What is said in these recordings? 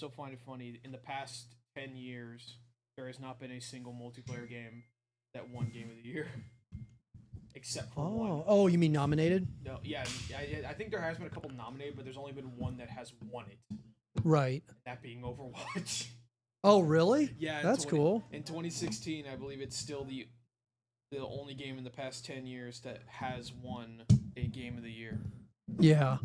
still find it funny. In the past 10 years, there has not been a single multiplayer game that won Game of the Year, except for one. Oh, you mean nominated? No, yeah, I think there has been a couple nominated, but there's only been one that has won it. Right. That being Overwatch. Oh, really? Yeah, that's cool. In 2016, I believe it's still the only game in the past 10 years that has won a Game of the Year. Yeah.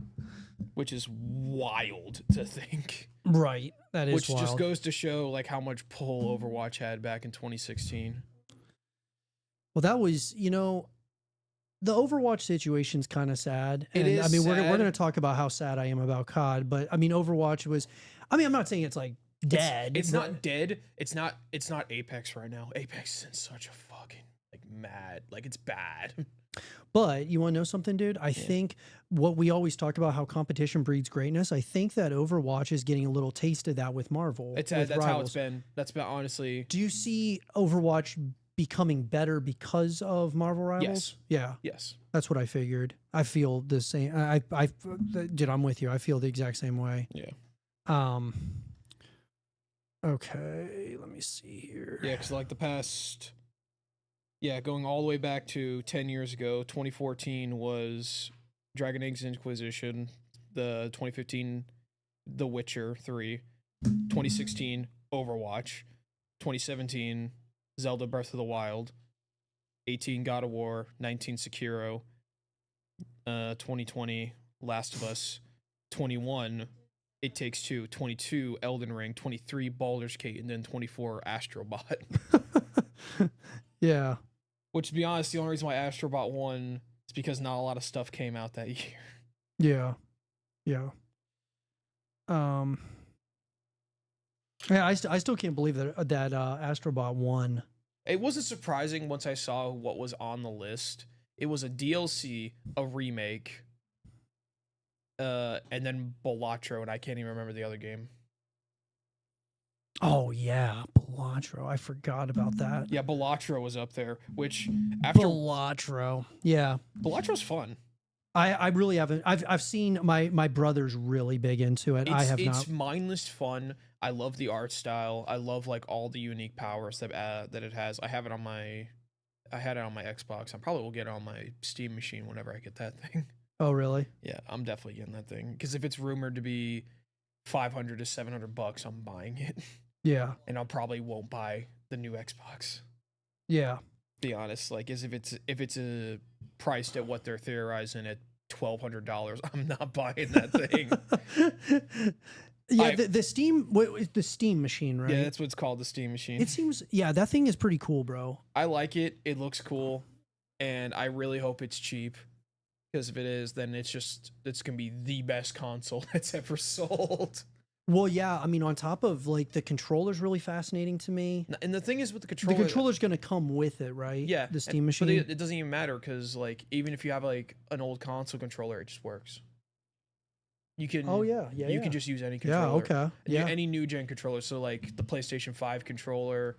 Which is wild to think. Right. That is Which wild. just goes to show like how much pull Overwatch had back in 2016. Well, that was, the Overwatch situation's kind of sad. And It is I mean, we're sad. going to talk about how sad I am about COD, but I mean, Overwatch was, I'm not saying it's like dead. It's not dead. It's not Apex right now. Apex is in such a fucking like mad, like it's bad. But you want to know something, dude? I think what we always talk about, how competition breeds greatness. I think that Overwatch is getting a little taste of that with Marvel. That's with how it's Rivals. been. That's been honestly. Do you see Overwatch becoming better because of Marvel Rivals? Yeah. Yes. That's what I figured. I feel the same. Dude, I'm with you. I feel the exact same way. Yeah. Okay, let me see here. Yeah, because like the past, going all the way back to 10 years ago, 2014 was Dragon Age Inquisition, the 2015 The Witcher 3, 2016 Overwatch, 2017 Zelda Breath of the Wild, 18 God of War, 19 Sekiro, 2020 Last of Us, 21 It Takes Two, 22 Elden Ring, 23 Baldur's Gate, and then 24 Astrobot. Yeah. Which, to be honest, the only reason why Astrobot won is because not a lot of stuff came out that year. Yeah. Yeah. Yeah, I still can't believe that Astrobot won. It wasn't surprising once I saw what was on the list. It was a DLC, a remake, and then Balatro, and I can't even remember the other game. Oh yeah, Balatro. I forgot about that. Yeah, Balatro was up there, which after Balatro. Yeah. Balatro's fun. I really haven't. I've seen my brother's really big into it. I have not. It's mindless fun. I love the art style. I love like all the unique powers that it has. I had it on my Xbox. I probably will get it on my Steam machine whenever I get that thing. Oh really? Yeah, I'm definitely getting that thing because if it's rumored to be $500 to $700, I'm buying it. Yeah. And I probably won't buy the new Xbox. Yeah. Be honest, like as if it's priced at what they're theorizing at $1,200, I'm not buying that thing. Yeah, the Steam machine, right? Yeah, that's what it's called, the Steam machine. It seems, yeah, that thing is pretty cool, bro. I like it. It looks cool, and I really hope it's cheap. Because if it is, then it's gonna be the best console that's ever sold. Well, yeah, I mean, on top of like the controller's really fascinating to me. And the thing is with the controller's gonna come with it, right? Yeah, the Steam machine. But it doesn't even matter because like even if you have like an old console controller, it just works. You can. Oh yeah, You can just use any controller. Yeah, okay. Yeah. Any new gen controller. So like the PlayStation 5 controller,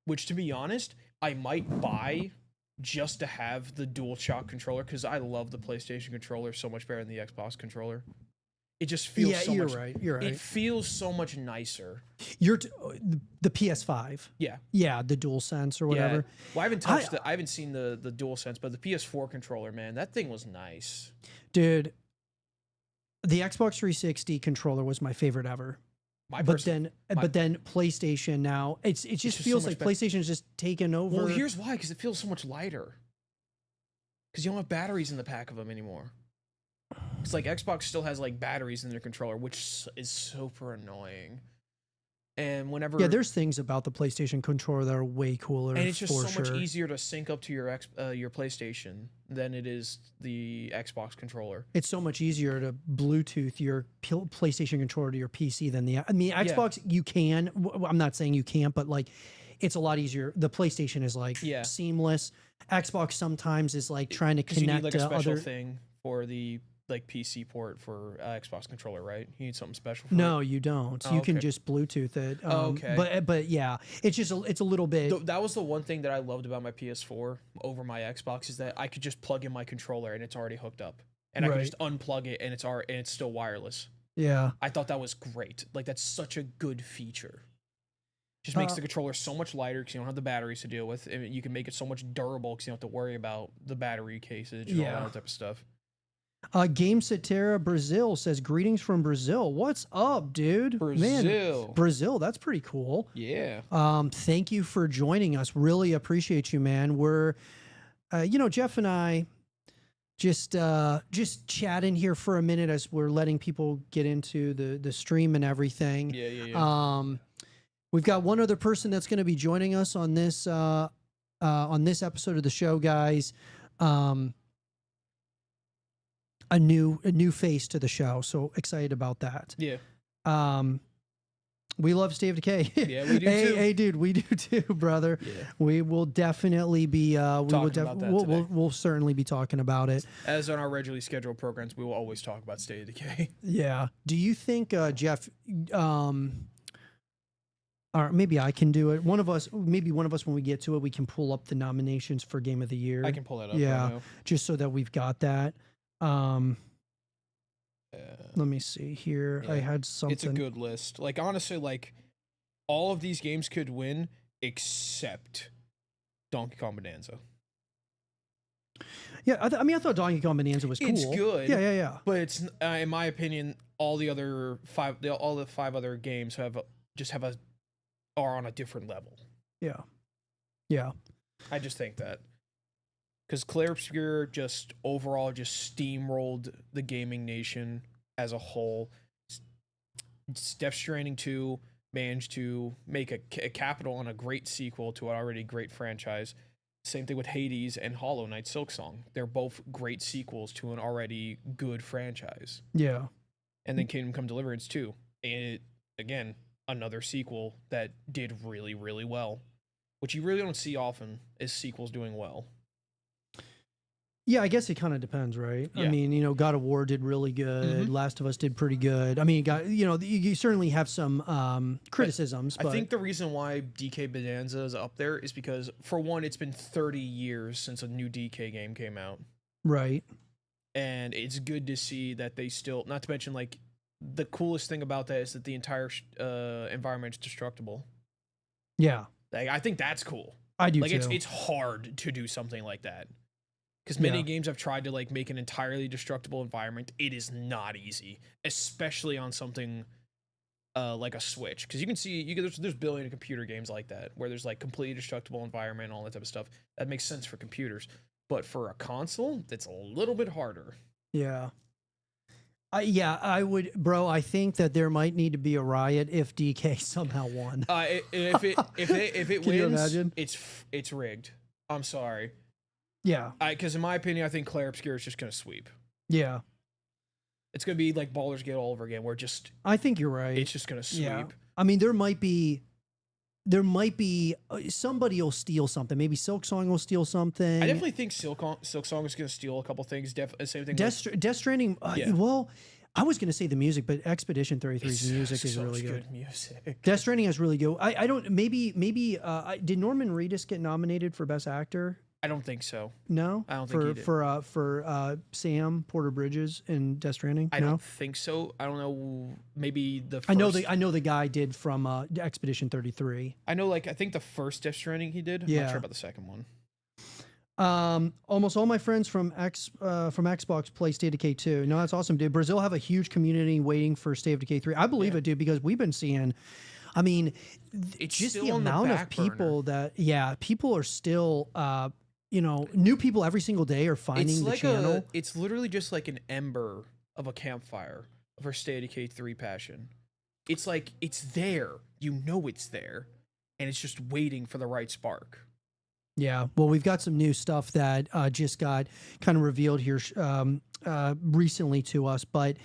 which to be honest, I might buy just to have the DualShock controller because I love the PlayStation controller so much better than the Xbox controller. It just feels you're right. You're right. It feels so much nicer. The PS5. Yeah. Yeah, the DualSense or whatever. Yeah. Well, I haven't touched I haven't seen the DualSense, but the PS4 controller, man, that thing was nice. Dude, the Xbox 360 controller was my favorite ever. But then PlayStation now, it just feels so like better. PlayStation's just taken over. Well, here's why, because it feels so much lighter. Because you don't have batteries in the back of them anymore. It's like Xbox still has like batteries in their controller, which is super annoying. And whenever there's things about the PlayStation controller that are way cooler. And it's just so much easier to sync up to your PlayStation than it is the Xbox controller. It's so much easier to Bluetooth your PlayStation controller to your PC than Xbox. You can. I'm not saying you can't, but like, it's a lot easier. The PlayStation is like seamless. Xbox sometimes is like trying to connect you need like a special other thing for the like PC port for Xbox controller, right? You need something special for No, it? you don't. Oh, you can okay. just Bluetooth it. Okay. But yeah, it's just it's a little bit. That was the one thing that I loved about my PS4 over my Xbox is that I could just plug in my controller and it's already hooked up, and I could just unplug it and it's still wireless. Yeah. I thought that was great. Like, that's such a good feature. Just makes the controller so much lighter because you don't have the batteries to deal with. And you can make it so much durable because you don't have to worry about the battery cases and all that type of stuff. Game Cetera Brazil says, greetings from Brazil. What's up, dude? Brazil. Man, Brazil, that's pretty cool. Yeah. Thank you for joining us. Really appreciate you, man. We're, Jeff and I just chatting here for a minute as we're letting people get into the stream and everything. Yeah. We've got one other person that's going to be joining us on this episode of the show, guys. A new face to the show, so excited about that. Yeah. We love State of Decay. Yeah, we do too. Hey, dude, we do too, brother. Yeah. We will definitely be we'll certainly be talking about it. As on our regularly scheduled programs, we will always talk about State of Decay. Yeah. Do you think, Jeff, or maybe I can do it. One of us, when we get to it, we can pull up the nominations for Game of the Year. I can pull that up. Yeah, right now. just so that we've got that. Let me see here. Yeah. I had something. It's a good list. Like, honestly, like, all of these games could win except Donkey Kong Bonanza. Yeah, I thought Donkey Kong Bonanza was cool. It's good. Yeah. But it's, in my opinion, all the five other games are on a different level. Yeah. I just think that. Because Clair Obscur just overall just steamrolled the gaming nation as a whole. Death Stranding 2 managed to make a capital on a great sequel to an already great franchise. Same thing with Hades and Hollow Knight Silksong. They're both great sequels to an already good franchise. Yeah. And then Kingdom Come Deliverance 2. And again, another sequel that did really, really well. Which you really don't see often is sequels doing well. Yeah, I guess it kind of depends, right? Yeah. I mean, God of War did really good. Last of Us did pretty good. I mean, you certainly have some criticisms. But I think the reason why DK Bonanza is up there is because, for one, it's been 30 years since a new DK game came out. Right. And it's good to see that they still, not to mention, like, the coolest thing about that is that the entire environment is destructible. Yeah. Like, I think that's cool. I do too. Like, it's hard to do something like that. Because many games have tried to, like, make an entirely destructible environment. It is not easy, especially on something like a Switch. Because you can see, there's billion computer games like that, where there's, like, completely destructible environment and all that type of stuff. That makes sense for computers. But for a console, it's a little bit harder. Yeah. I would, bro. I think that there might need to be a riot if DK somehow won. If it Can wins, you imagine? It's rigged. I'm sorry. Yeah. Because in my opinion, I think Clair Obscur is just gonna sweep. Yeah. It's gonna be like Baldur's Gate all over again, where I think you're right. It's just gonna sweep. Yeah. I mean, there might be somebody will steal something. Maybe Silksong will steal something. I definitely think Silksong is gonna steal a couple things. Same thing. Death Stranding. Well, I was gonna say the music, but Expedition 33's music is really good. Music. Death Stranding has really good. I don't. Maybe. Did Norman Reedus get nominated for Best Actor? I don't think so. No, I don't think he did. For Sam Porter Bridges in Death Stranding. I don't think so. I don't know. Maybe the first, I know the guy did from Expedition 33. I know, like, I think the first Death Stranding he did. Yeah. I'm not sure about the second one. Almost all my friends from Xbox play State of Decay 2. No, that's awesome, dude. Brazil have a huge community waiting for State of Decay 3. I believe it, dude, because we've been seeing. I mean, it's just still the amount of people people are still. New people every single day are finding the channel. It's literally just like an ember of a campfire of our State of Decay 3 passion. It's like, it's there. You know it's there. And it's just waiting for the right spark. Yeah. Well, we've got some new stuff that just got kind of revealed here recently to us. But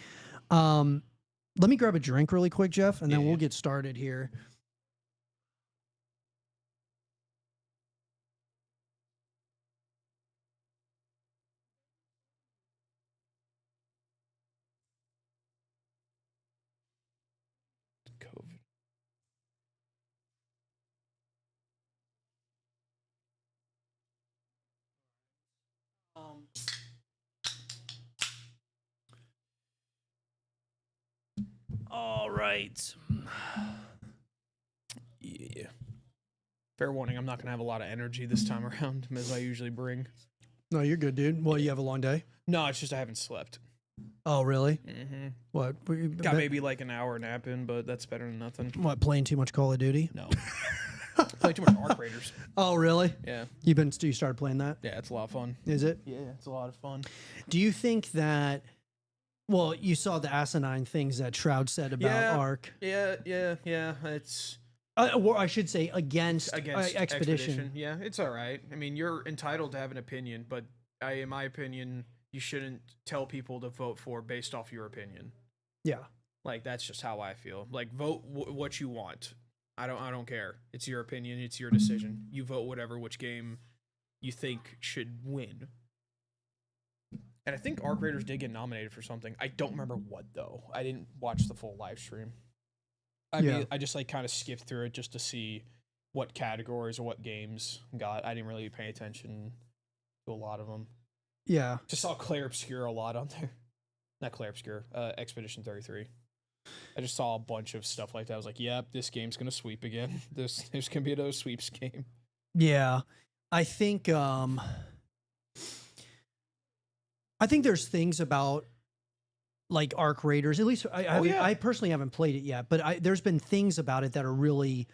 let me grab a drink really quick, Jeff, and then we'll get started here. All right. Yeah. Fair warning, I'm not going to have a lot of energy this time around, as I usually bring. No, you're good, dude. Well, you have a long day? No, it's just I haven't slept. Oh, really? Mm-hmm. What? Got maybe like an hour nap in, but that's better than nothing. What, playing too much Call of Duty? No. Playing too much Arc Raiders. Oh, really? Yeah. You started playing that? Yeah, it's a lot of fun. Is it? Yeah, it's a lot of fun. Do you think that... Well, you saw the asinine things that Shroud said about Arc. Yeah. It's... or I should say against Expedition. Yeah, it's all right. I mean, you're entitled to have an opinion, but in my opinion, you shouldn't tell people to vote for based off your opinion. Yeah. Like, that's just how I feel. Like, vote what you want. I don't care. It's your opinion. It's your decision. You vote which game you think should win. And I think Arc Raiders did get nominated for something. I don't remember what, though. I didn't watch the full live stream. I just like kind of skipped through it just to see what categories or what games got. I didn't really pay attention to a lot of them. Yeah. Just saw Claire Obscure a lot on there. Not Claire Obscure, Expedition 33. I just saw a bunch of stuff like that. I was like, yep, this game's going to sweep again. There's going to be another sweeps game. Yeah. I think there's things about like Arc Raiders, at least I personally haven't played it yet, but there's been things about it that are really,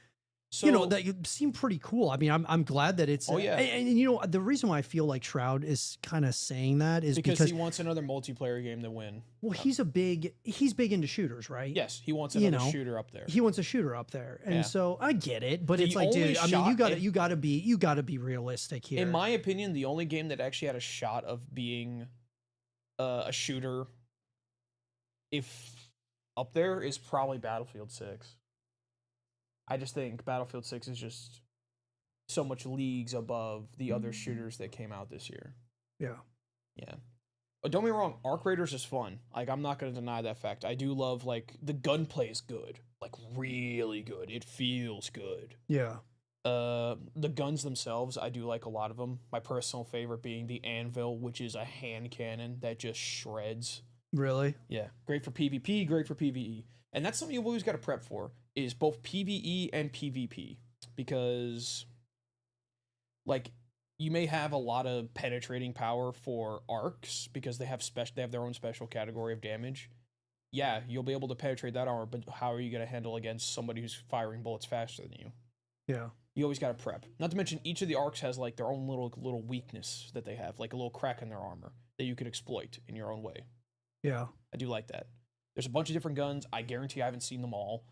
that seem pretty cool. I mean, I'm glad that it's, and the reason why I feel like Shroud is kind of saying that is because he wants another multiplayer game to win. Well, he's big into shooters, right? Yes, he wants another shooter up there. He wants a shooter up there, and so I get it, but it's like, dude, I mean, you gotta be realistic here. In my opinion, the only game that actually had a shot of being a shooter, if up there, is probably Battlefield 6. I just think Battlefield 6 is just so much leagues above the other shooters that came out this year. Yeah. Yeah. But don't be wrong, Arc Raiders is fun. Like, I'm not going to deny that fact. I do love, like, the gunplay is good. Like, really good. It feels good. Yeah. The guns themselves, I do like a lot of them. My personal favorite being the Anvil, which is a hand cannon that just shreds. Really? Yeah. Great for PvP, great for PvE. And that's something you've always got to prep for, is both PvE and PvP. Because, like, you may have a lot of penetrating power for arcs, because they have their own special category of damage. Yeah, you'll be able to penetrate that armor, but how are you going to handle against somebody who's firing bullets faster than you? Yeah. You always got to prep. Not to mention, each of the arcs has, like, their own little weakness that they have, like a little crack in their armor that you could exploit in your own way. Yeah. I do like that. There's a bunch of different guns. I guarantee I haven't seen them all.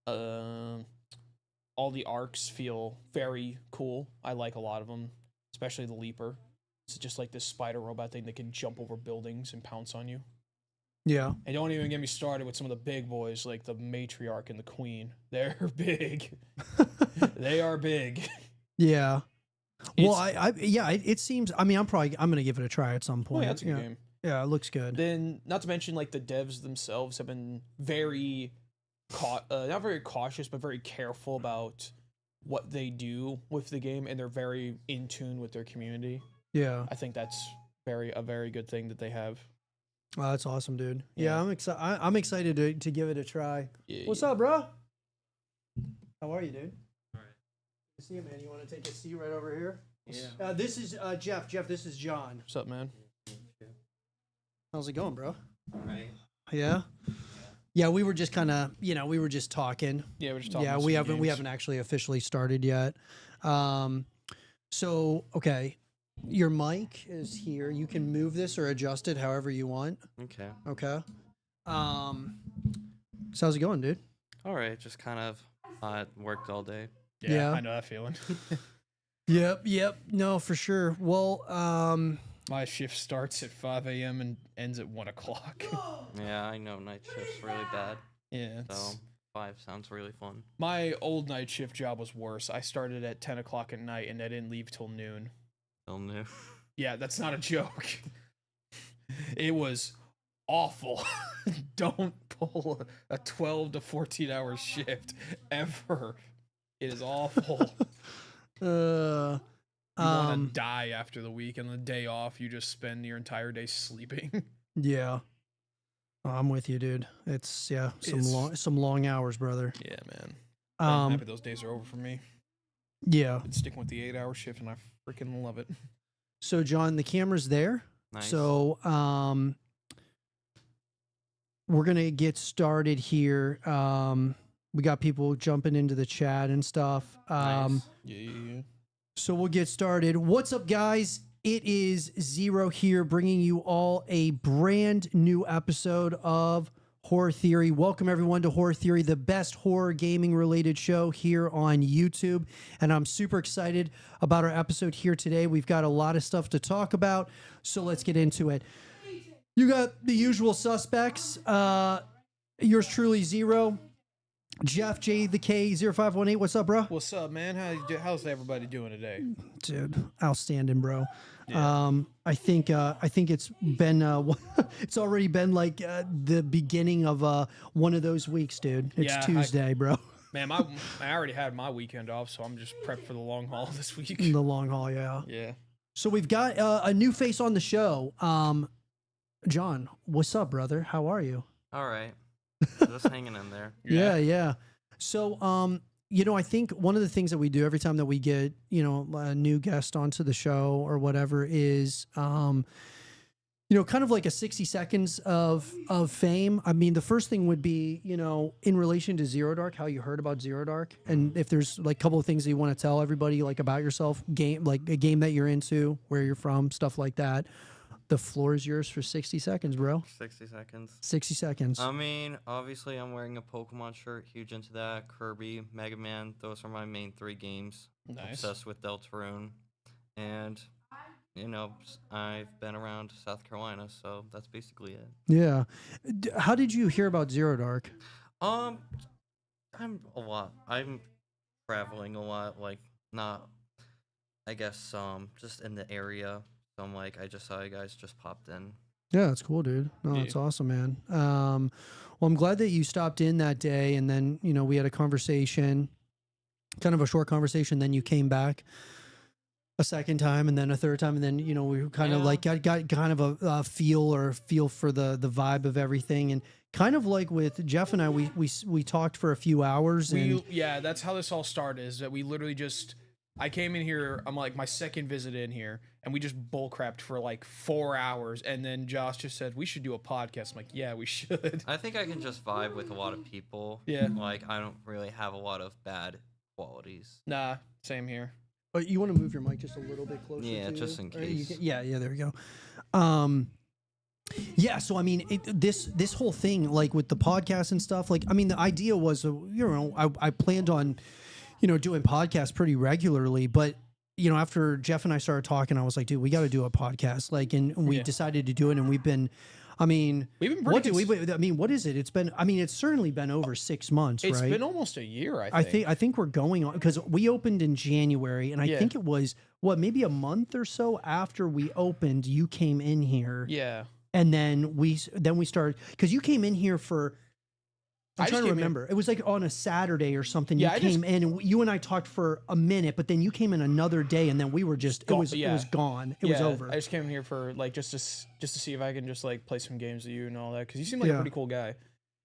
All the arcs feel very cool. I like a lot of them, especially the Leaper. It's just like this spider robot thing that can jump over buildings and pounce on you. Yeah. And don't even get me started with some of the big boys like the Matriarch and the Queen. They're big. They are big. Yeah. Well, it seems. I mean, I'm gonna give it a try at some point. Yeah, that's a good game. Yeah, it looks good. Then, not to mention, like, the devs themselves have been very, not very cautious, but very careful about what they do with the game, and they're very in tune with their community. Yeah. I think that's a very good thing that they have. Oh, that's awesome, dude. Yeah, I'm excited to give it a try. Yeah, What's up, bro? How are you, dude? All right. See you, man. You want to take a seat right over here? Yeah. This is Jeff. Jeff, this is John. What's up, man? How's it going, bro? All right. Yeah. Yeah, we were just kind of, we were just talking. Yeah, we're just talking. Yeah, we haven't actually officially started yet. So, okay, your mic is here. You can move this or adjust it however you want. Okay. Okay. So how's it going, dude? All right, just kind of worked all day. Yeah, I know that feeling. Yep. No, for sure. Well, my shift starts at 5 a.m. and ends at 1 o'clock. Yeah, I know night shift's really bad. Yeah. So 5 sounds really fun. My old night shift job was worse. I started at 10 o'clock at night and I didn't leave till noon. Till noon. Yeah, that's not a joke. It was awful. Don't pull a 12 to 14 hour shift ever. It is awful. You want to die after the week, and the day off, you just spend your entire day sleeping. Yeah. Oh, I'm with you, dude. It's some long hours, brother. Yeah, man. I'm happy those days are over for me. Yeah. Been sticking with the 8-hour shift, and I freaking love it. So, John, the camera's there. Nice. So, we're gonna get started here. We got people jumping into the chat and stuff. Nice. Yeah. So we'll get started. What's up, guys? It is Zero here, bringing you all a brand new episode of Horror Theory. Welcome, everyone, to Horror Theory, the best horror gaming related show here on YouTube. And I'm super excited about our episode here today. We've got a lot of stuff to talk about, so let's get into it. You got the usual suspects. Yours truly, Zero. Jeff J the K 0518. What's up, bro? What's up, man? How's everybody doing today? Dude, outstanding, bro. Yeah. I think it's been it's already been like the beginning of one of those weeks, dude. It's Tuesday, bro. Man, I already had my weekend off, so I'm just prepped for the long haul this week. The long haul, yeah. Yeah. So we've got a new face on the show. John, what's up, brother? How are you? All right. Just hanging in there. Yeah. So, I think one of the things that we do every time that we get, a new guest onto the show or whatever is, kind of like a 60 seconds of fame. I mean, the first thing would be, in relation to Zero Dark, how you heard about Zero Dark, and if there's like a couple of things that you want to tell everybody, like about yourself, like a game that you're into, where you're from, stuff like that. The floor is yours for 60 seconds, bro. 60 seconds. 60 seconds. I mean, obviously, I'm wearing a Pokemon shirt. Huge into that. Kirby, Mega Man. Those are my main 3 games. Nice. Obsessed with Deltarune. And, I've been around South Carolina, so that's basically it. Yeah. How did you hear about Zero Dark? I'm traveling a lot, like, not, I guess, just in the area. So I'm like, I just saw you guys just popped in. Yeah, that's cool, dude. No, that's awesome, man. Well, I'm glad that you stopped in that day, and then we had a conversation, kind of a short conversation. Then you came back a second time, and then a third time, and then we kind of like got kind of a feel for the vibe of everything, and kind of like with Jeff and I, we talked for a few hours. That's how this all started. Is that we literally just. I came in here, I'm like my second visit in here, and we just bullcrapped for like 4 hours, and then Josh just said, we should do a podcast. I'm like, yeah, we should. I think I can just vibe with a lot of people. Yeah. Like, I don't really have a lot of bad qualities. Nah, same here. But you want to move your mic just a little bit closer? Yeah, just in case. Yeah, there we go. Yeah, so I mean, this whole thing, like with the podcast and stuff, like, I mean, the idea was, I planned on, doing podcasts pretty regularly, but after Jeff and I started talking, I was like, dude, we got to do a podcast. Like, and we decided to do it, and we've been pretty what is it? It's certainly been over 6 months, right? It's been almost a year, I think we're going on, because we opened in January, and I think it was maybe a month or so after we opened, you came in here. Yeah. And then we started, because you came in here for, I'm trying to remember. It was like on a Saturday or something. Yeah, you came in, and you and I talked for a minute, but then you came in another day, and then we were just it was gone. It was over. I just came in here for like just to see if I can just like play some games with you and all that, because you seem like a pretty cool guy,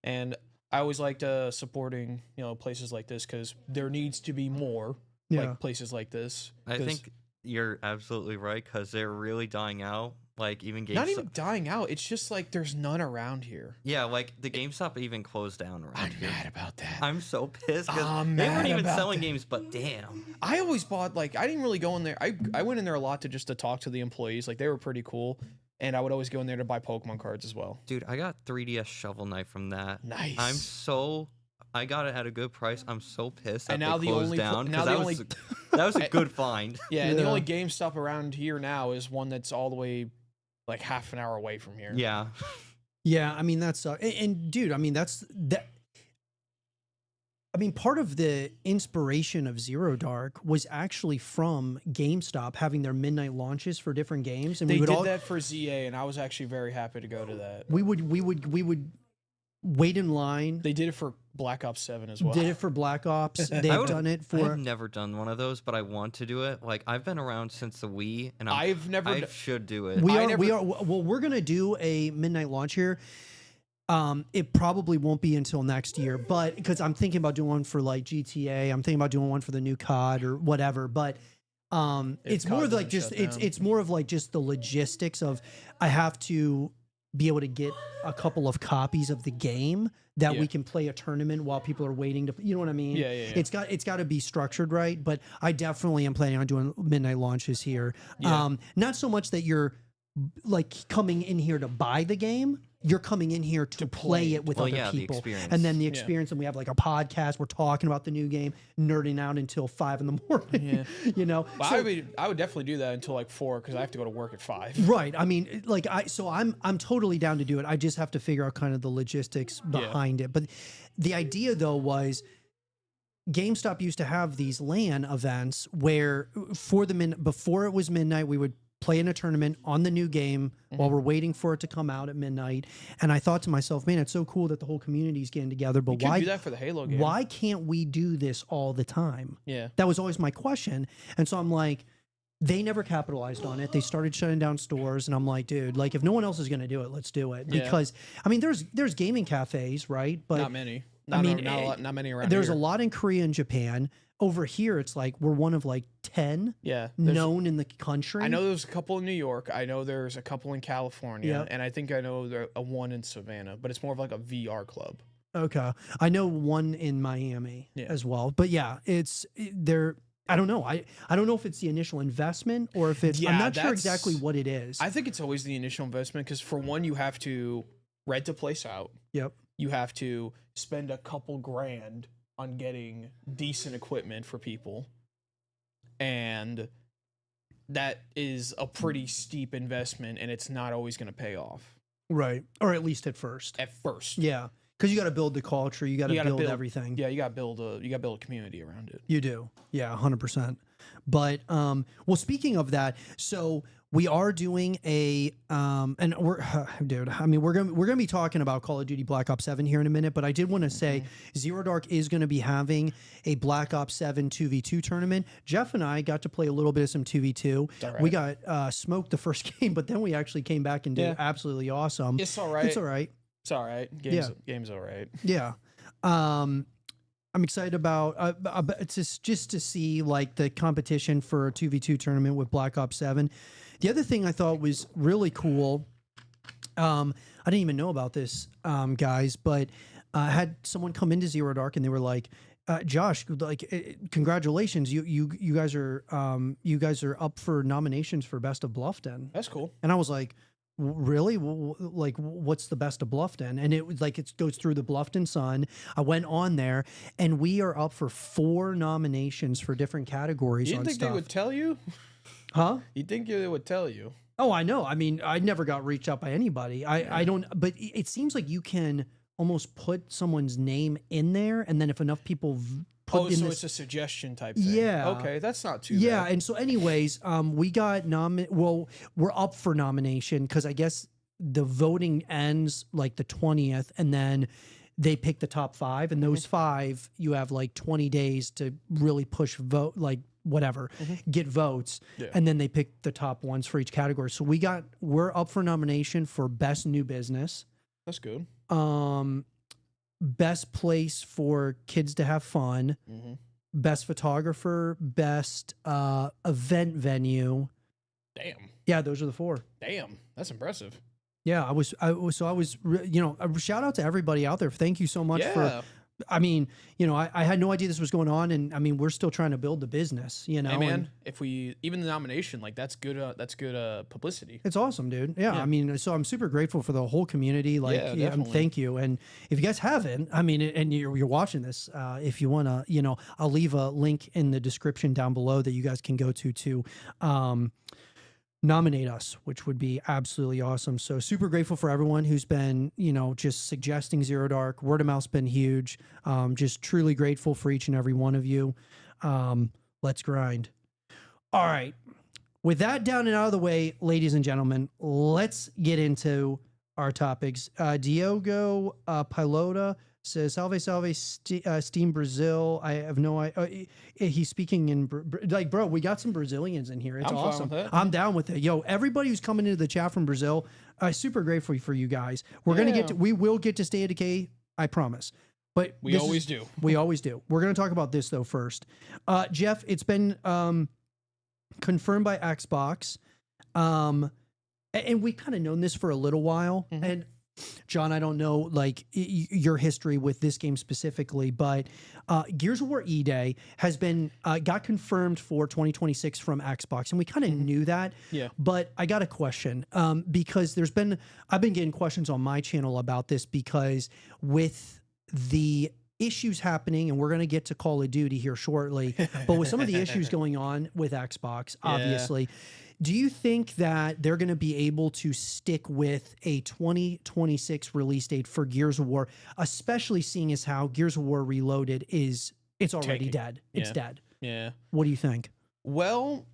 and I always liked supporting places like this, because there needs to be more like places like this. I think you're absolutely right, because they're really dying out. Like, even GameStop. Not even dying out. It's just like there's none around here. Yeah, like the GameStop even closed down around here. I'm mad about that. I'm so pissed because they weren't even selling games, but damn. I always bought, like, I didn't really go in there. I went in there a lot to talk to the employees. Like, they were pretty cool. And I would always go in there to buy Pokemon cards as well. Dude, I got 3DS Shovel Knight from that. Nice. I got it at a good price. I'm so pissed that and now they closed down. That was a good find. Yeah, and the only GameStop around here now is one that's all the way like half an hour away from here. Yeah. Yeah, I mean, that's and dude, I mean, part of the inspiration of Zero Dark was actually from GameStop having their midnight launches for different games, and they did that for ZA, and I was actually very happy to go to that. We would wait in line. They did it for Black Ops 7 as well. Did it for Black Ops. They've done it for. I've never done one of those, but I want to do it. Like, I've been around since the Wii, and I should do it. Well, we're gonna do a midnight launch here. It probably won't be until next year, but because I'm thinking about doing one for like GTA, I'm thinking about doing one for the new COD or whatever. But it's more of like just it's more of like just the logistics of I have to be able to get a couple of copies of the game that we can play a tournament while people are waiting to, you know what I mean? Yeah. It's got to be structured right, but I definitely am planning on doing midnight launches here. Yeah. Not so much that you're like coming in here to buy the game. You're coming in here to play it with other people, and then the experience. And we have like a podcast. We're talking about the new game, nerding out until 5 in the morning. Yeah. You know, well, I would definitely do that until like 4 because I have to go to work at 5. Right. I mean, like I'm totally down to do it. I just have to figure out kind of the logistics behind it. But the idea though was GameStop used to have these LAN events where before it was midnight, we would play in a tournament on the new game while we're waiting for it to come out at midnight. And I thought to myself, man, it's so cool that the whole community's getting together. But why do that for the Halo game? Why can't we do this all the time? Yeah. That was always my question. And so I'm like, they never capitalized on it. They started shutting down stores. And I'm like, dude, like if no one else is going to do it, let's do it. Because I mean, there's gaming cafes, right? But not many. Not many around There's here. a lot in Korea and Japan. Over here, it's like we're one of like 10 known in the country. I know there's a couple in New York. I know there's a couple in California. And I think I know there's a one in Savannah, but it's more of like a VR club. Okay. I know one in Miami as well. But yeah, they're I don't know. I don't know if it's the initial investment or if it's I'm not sure exactly what it is. I think it's always the initial investment because for one, you have to rent a place out. Yep. You have to spend a couple grand on getting decent equipment for people, and that is a pretty steep investment, and it's not always going to pay off, right? Or at least at first. Yeah, because you got to build the culture, you got to build everything. Yeah, you got to build a community around it. You do, yeah, 100%. But well, speaking of that, so we are doing and we're dude, I mean we're gonna be talking about Call of Duty Black Ops 7 here in a minute, but I did want to say Zero Dark is going to be having a Black Ops 7 2v2 tournament. Jeff and I got to play a little bit of some 2v2. Right. We got smoked the first game, but then we actually came back and did absolutely awesome. It's all right. It's all right. It's all right. Game's all right. Yeah. I'm excited about just to see like the competition for a 2v2 tournament with Black Ops 7. The other thing I thought was really cool, I didn't even know about this, guys, but I had someone come into Zero Dark and they were like, Josh, like, congratulations, you guys are up for nominations for Best of Bluffton. That's cool. And I was like, really? Like, what's the Best of Bluffton? And it was like it goes through the Bluffton Sun. I went on there, and we are up for 4 nominations for different categories. You didn't think they would tell you? Huh? You think they would tell you? Oh, I know. I mean, I never got reached out by anybody. I don't. But it seems like you can almost put someone's name in there, and then if enough people put so it's a suggestion type thing. Yeah. Okay, that's not too yeah, bad. and so anyways, we got well, we're up for nomination because I guess the voting ends like the 20th, and then they pick the top 5, and those 5 you have like 20 days to really push vote, like whatever, get votes, and then they pick the top ones for each category. So we're up for nomination for Best New Business. That's good. Best place for kids to have fun, best photographer, best event venue. Damn. Yeah, those are the 4. Damn, that's impressive. Yeah, I was, a shout out to everybody out there. Thank you so much for. I mean, I had no idea this was going on, and I mean, we're still trying to build the business. Hey man, if we even the nomination, like that's good. That's good publicity. It's awesome, dude. Yeah, I mean, so I'm super grateful for the whole community. Like, thank you. And if you guys haven't, I mean, and you're watching this, if you want to, I'll leave a link in the description down below that you guys can go to nominate us, which would be absolutely awesome. So super grateful for everyone who's been, just suggesting Zero Dark. Word of mouth's been huge. Just truly grateful for each and every one of you. Let's grind. All right. With that down and out of the way, ladies and gentlemen, let's get into our topics. Diogo Pilota, says salve salve Steam Brazil. I have no idea. He's speaking in like, bro, we got some Brazilians in here. It's I'm awesome. fine with it. I'm down with it. Yo, everybody who's coming into the chat from Brazil, super grateful for you guys. We will get to State of Decay, I promise. But we always do. We always do. We're going to talk about this though first. Jeff, it's been confirmed by Xbox. And we kind of known this for a little while. Mm-hmm. And John, I don't know like your history with this game specifically, but Gears of War E-Day has been got confirmed for 2026 from Xbox, and we kind of knew that. Yeah. But I got a question because I've been getting questions on my channel about this because with the issues happening, and we're going to get to Call of Duty here shortly, but with some of the issues going on with Xbox, obviously. Do you think that they're going to be able to stick with a 2026 release date for Gears of War, especially seeing as how Gears of War Reloaded it's already dead. It's dead. Yeah. What do you think? Well,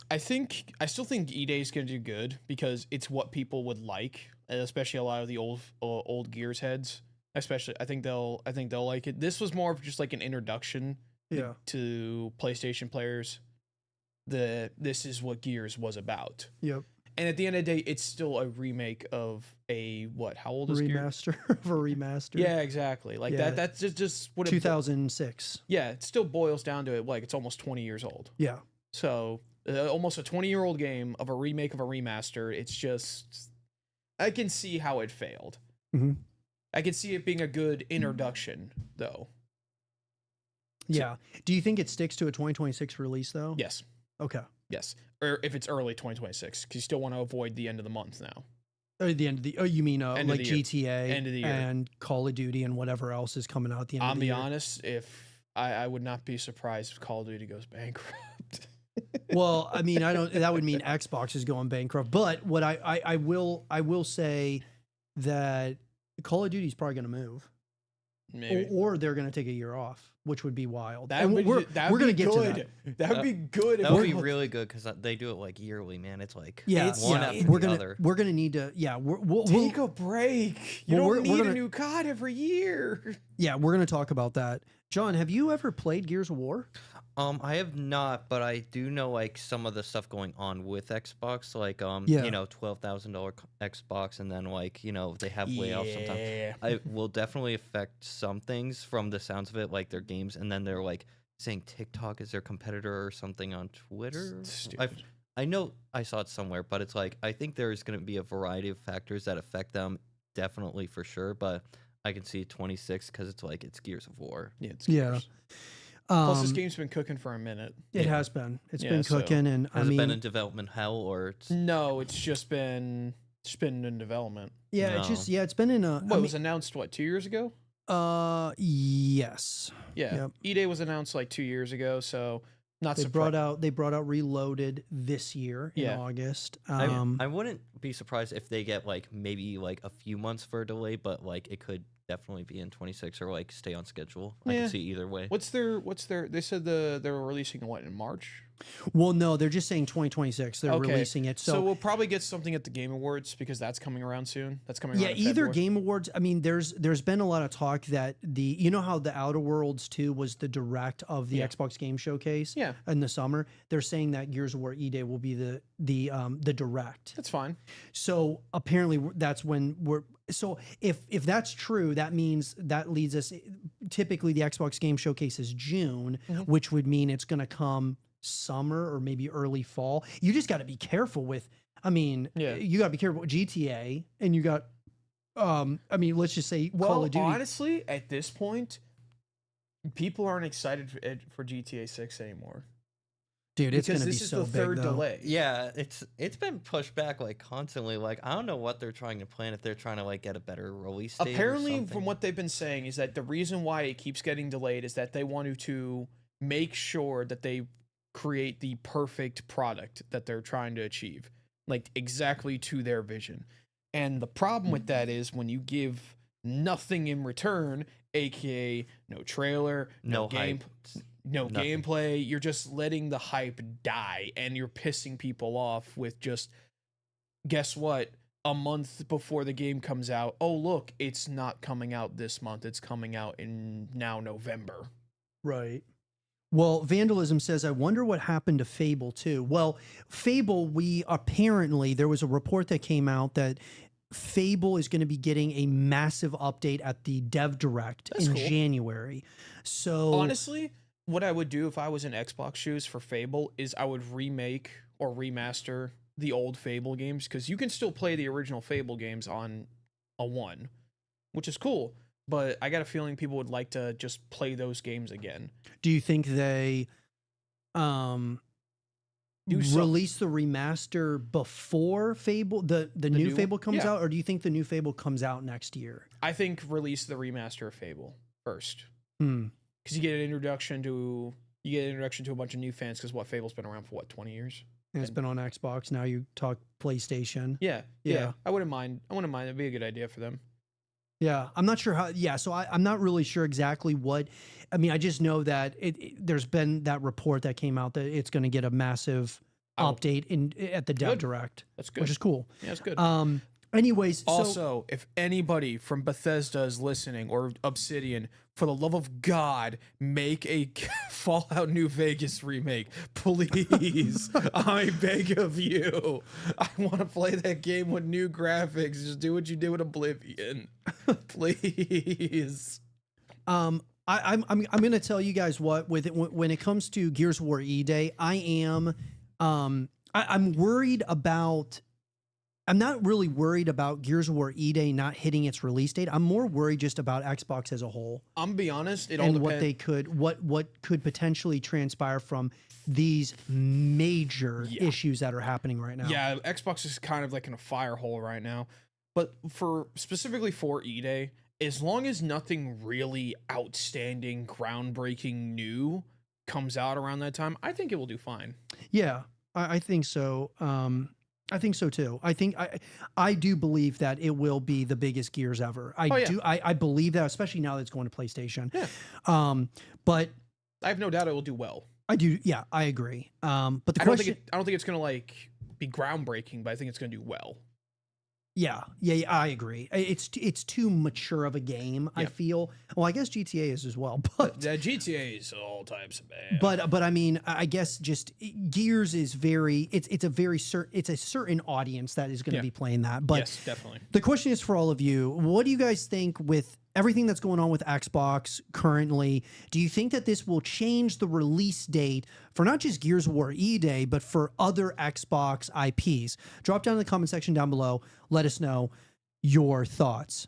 I still think E-Day is going to do good because it's what people would like, especially a lot of the old Gears heads. Especially, I think they'll like it. This was more of just like an introduction to PlayStation players. This is what Gears was about. Yep. And at the end of the day, it's still a remake of how old is remaster of a remaster? Yeah, exactly. Like that's just what 2006. Yeah, it still boils down to it. Like it's almost 20 years old. Yeah. So almost a 20-year-old game of a remake of a remaster. It's just, I can see how it failed. Mm-hmm. I can see it being a good introduction, though. Yeah. Do you think it sticks to a 2026 release, though? Yes. Okay. Yes. Or if it's early 2026, because you still want to avoid the end of the month now. Or the end of the, you mean like GTA end of the year. And Call of Duty and whatever else is coming out at the end of the year? I'll be honest, if I would not be surprised if Call of Duty goes bankrupt. Well, I mean, that would mean Xbox is going bankrupt. But what I will say that Call of Duty is probably going to move. Maybe. Or they're going to take a year off, which would be wild. We're going to get to that. That would be good. That would be really good because they do it like yearly, man. It's like one after the other. We're going to need to, we'll take a break. You don't need a new COD every year. Yeah, we're going to talk about that. John, have you ever played Gears of War? I have not, but I do know like some of the stuff going on with Xbox, like you know, $12,000 Xbox, and then like they have layoffs sometimes. I will definitely affect some things from the sounds of it, like their games, and then they're like saying TikTok is their competitor or something on Twitter. I know I saw it somewhere, but it's like I think there's going to be a variety of factors that affect them, definitely for sure. But I can see 26 because it's Gears of War. Yeah, it's Gears. Plus, this game's been cooking for a minute. It has been. It's been cooking, and has it been in development hell or? No, it's just been in development. Yeah, no. It's been in a. It was announced 2 years ago? Yes. Yeah, yep. E-Day was announced like 2 years ago, so they brought out Reloaded this year in August. I wouldn't be surprised if they get like maybe like a few months for a delay, but like it could definitely be in 26 or like stay on schedule. I can see either way. What's their they said they're releasing what in March? Well, no, they're just saying 2026. They're releasing it. So we'll probably get something at the Game Awards because that's coming around soon. That's coming around in either February. Game Awards. I mean, there's been a lot of talk that you know how the Outer Worlds 2 was the direct of the Xbox Game Showcase in the summer. They're saying that Gears of War E-Day will be the direct. That's fine. So apparently that's when so if that's true, that means that leads us, typically the Xbox Game Showcase is June, which would mean it's going to come summer or maybe early fall. You just got to be careful with, you got to be careful with GTA, and you got, let's just say Call of Duty. Honestly, at this point, people aren't excited for GTA 6 anymore. Dude, it's going to be so big, this is the third though. delay. Yeah, it's been pushed back like constantly. Like I don't know what they're trying to plan, if they're trying to like get a better release date. Apparently, from what they've been saying, is that the reason why it keeps getting delayed is that they want to make sure that they create the perfect product that they're trying to achieve, like exactly to their vision. And the problem with that is when you give nothing in return, aka no trailer, no game. Nothing. Gameplay, you're just letting the hype die, and you're pissing people off with just, guess what? a month before the game comes out, oh look, it's not coming out this month. It's coming out in now November. Right. Well, Vandalism says, I wonder what happened to Fable 2. Well, Fable, there was a report that came out that Fable is going to be getting a massive update at the Dev Direct in January. So honestly, what I would do if I was in Xbox shoes for Fable is I would remake or remaster the old Fable games, because you can still play the original Fable games on a 1, which is cool. But I got a feeling people would like to just play those games again. Do you think they release the remaster before Fable, the new Fable comes out, or do you think the new Fable comes out next year? I think release the remaster of Fable first, because you get an introduction to a bunch of new fans. Because Fable's been around for 20 years. And it's been on Xbox. Now you talk PlayStation. Yeah. I wouldn't mind. It'd be a good idea for them. Yeah, I'm not sure how. Yeah, so I'm not really sure exactly what. I mean, I just know that there's been that report that came out that it's going to get a massive update at the Dev Direct. That's good, which is cool. Yeah, that's good. Anyways, also, if anybody from Bethesda is listening, or Obsidian, for the love of God, make a Fallout New Vegas remake, please. I beg of you. I want to play that game with new graphics. Just do what you did with Oblivion, please. I'm going to tell you guys what, when it comes to Gears of War E-Day, I'm worried about. I'm not really worried about Gears of War E-Day not hitting its release date. I'm more worried just about Xbox as a whole. I'm gonna be honest, it all depends. What could potentially transpire from these major issues that are happening right now. Yeah, Xbox is kind of like in a fire hole right now. But specifically for E-Day, as long as nothing really outstanding, groundbreaking new comes out around that time, I think it will do fine. Yeah, I think so. I think so too. I do believe that it will be the biggest Gears ever. I believe that, especially now that it's going to PlayStation. Yeah. But I have no doubt it will do well. I do. Yeah, I agree. But the question, I don't think it's going to be groundbreaking, but I think it's going to do well. Yeah, I agree. It's too mature of a game, I feel. Well, I guess GTA is as well, but GTA is all types of bad. But I mean, I guess just Gears is it's a certain audience that is going to be playing that. But yes, definitely. The question is for all of you: what do you guys think with everything that's going on with Xbox currently? Do you think that this will change the release date for not just Gears of War E-Day, but for other Xbox IPs? Drop down in the comment section down below. Let us know your thoughts.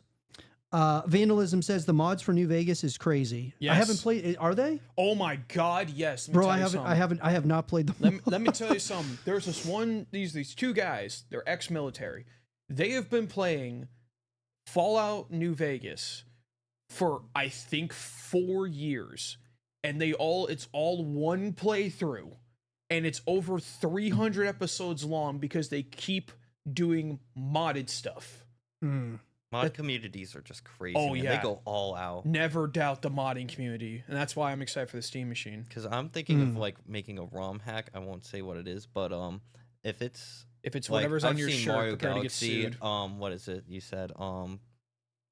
Vandalism says the mods for New Vegas is crazy. Yes. I haven't played. Are they? Oh my God, yes. Bro, I have not played them. Let me tell you something. There's these two guys. They're ex-military. They have been playing Fallout New Vegas for I think 4 years, and it's all one playthrough, and it's over 300 episodes long because they keep doing modded stuff. Mod communities are just crazy. Oh man. Yeah, they go all out. Never doubt the modding community, and that's why I'm excited for the Steam machine. Because I'm thinking of making a ROM hack. I won't say what it is, but if it's whatever's on your shirt, Mario prepare Galaxy, to get sued. what is it? You said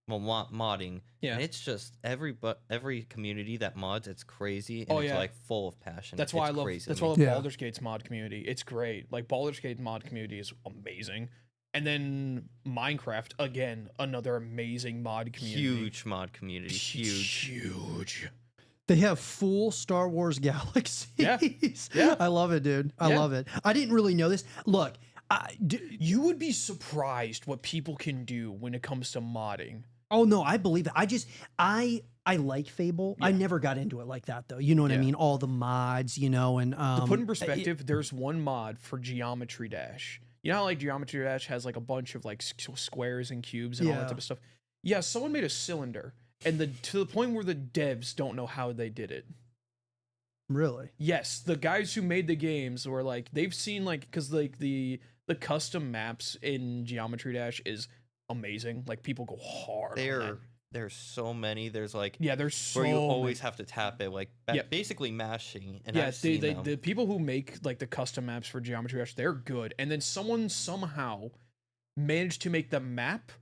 modding. Yeah, and it's just every community that mods, it's crazy, and it's full of passion. That's why I love Baldur's Gate's mod community. It's great. Baldur's Gate mod community is amazing. And then Minecraft, again, another amazing mod community. Huge mod community. Huge. They have full Star Wars galaxies. Yeah. I love it, dude. I love it. I didn't really know this. Look, you would be surprised what people can do when it comes to modding. Oh no, I believe it. I like Fable. I never got into it like that though. You know what I mean? All the mods, and to put in perspective, there's one mod for Geometry Dash. You know how Geometry Dash has a bunch of squares and cubes and all that type of stuff? Yeah, someone made a cylinder, and to the point where the devs don't know how they did it. Really? Yes, the guys who made the games were they've seen because the custom maps in Geometry Dash is amazing. People go hard. There's so many. There's there's so where you many. always have to tap it, basically mashing. And the people who make the custom maps for Geometry Dash, they're good. And then someone somehow managed to make the map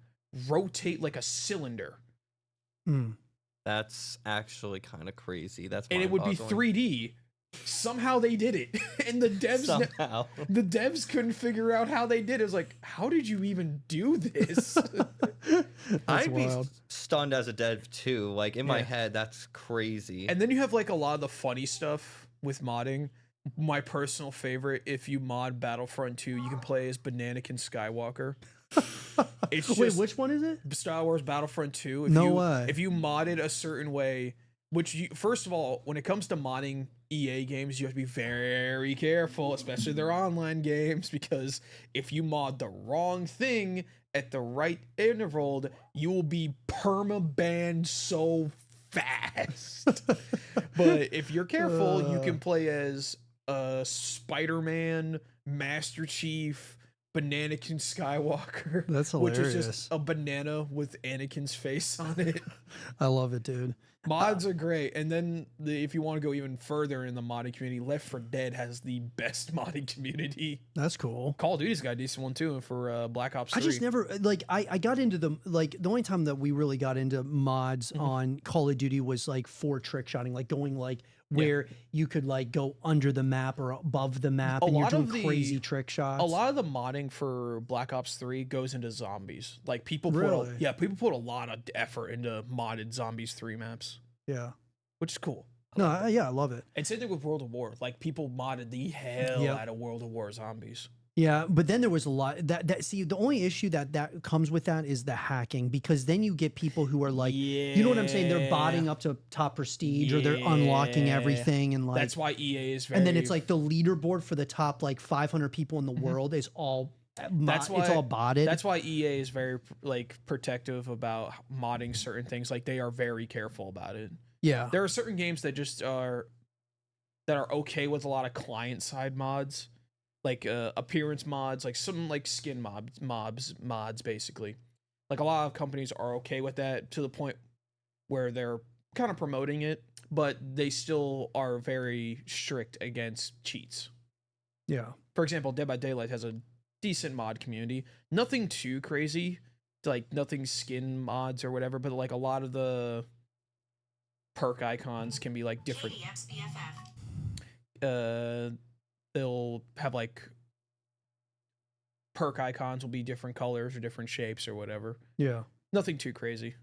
rotate like a cylinder. That's actually kind of crazy. That's and it would be 3D. Somehow they did it, and the devs couldn't figure out how they did it. It was like, how did you even do this? I'd be stunned as a dev too. Like in my head, that's crazy. And then you have like a lot of the funny stuff with modding. My personal favorite, if you mod Battlefront 2, you can play as Bananakin Skywalker. Wait, which one is it? Star Wars Battlefront 2. If you modded a certain way, which you, first of all, when it comes to modding EA games, you have to be very careful, especially their online games, because if you mod the wrong thing at the right interval, you will be perma-banned so fast. But if you're careful, you can play as Spider-Man, Master Chief, Bananakin Skywalker. That's hilarious. Which is just a banana with Anakin's face on it. I love it, dude. Mods are great. And then if you want to go even further in the modding community, Left 4 Dead has the best modding community. That's cool. Call of Duty's got a decent one too for Black Ops 3. I just never, like, I got into the only time that we really got into mods on Call of Duty was like for trick shotting, like going like where you could like go under the map or above the map and you're doing crazy trick shots. A lot of the modding for Black Ops 3 goes into zombies. Like people put people put a lot of effort into modded Zombies 3 maps. Yeah. Which is cool. I love it. And same thing with World of War. Like people modded the hell out of World of War zombies. Yeah, but then there was a lot that see the only issue that comes with that is the hacking, because then you get people who are like, you know what I'm saying, they're botting up to top prestige or they're unlocking everything, and like that's why EA is very, and then it's like the leaderboard for the top like 500 people in the world is all it's all botted. That's why EA is very like protective about modding certain things. Like they are very careful about it. Yeah, there are certain games that just are okay with a lot of client side mods. Like appearance mods, like some like skin mods basically. Like a lot of companies are okay with that to the point where they're kind of promoting it, but they still are very strict against cheats. Yeah. For example, Dead by Daylight has a decent mod community. Nothing too crazy, like nothing skin mods or whatever, but like a lot of the perk icons can be like different. They'll have like perk icons will be different colors or different shapes or whatever. Yeah. Nothing too crazy.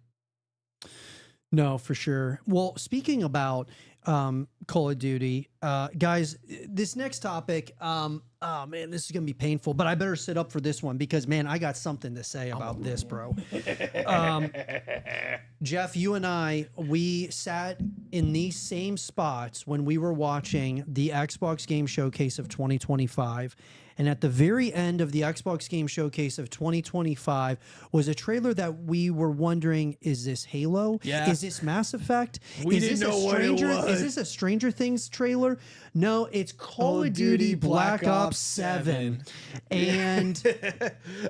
No, for sure. Well, speaking about Call of Duty, guys, this next topic, oh man, this is gonna be painful, but I better sit up for this one because man, I got something to say about this, bro. Jeff, you and I, we sat in these same spots when we were watching the Xbox Game Showcase of 2025. And at the very end of the Xbox Game Showcase of 2025 was a trailer that we were wondering, is this Halo? Yeah. Is this Mass Effect? We didn't know what it was. Is this a Stranger Things trailer? No, it's Call of Duty Black Ops 7. And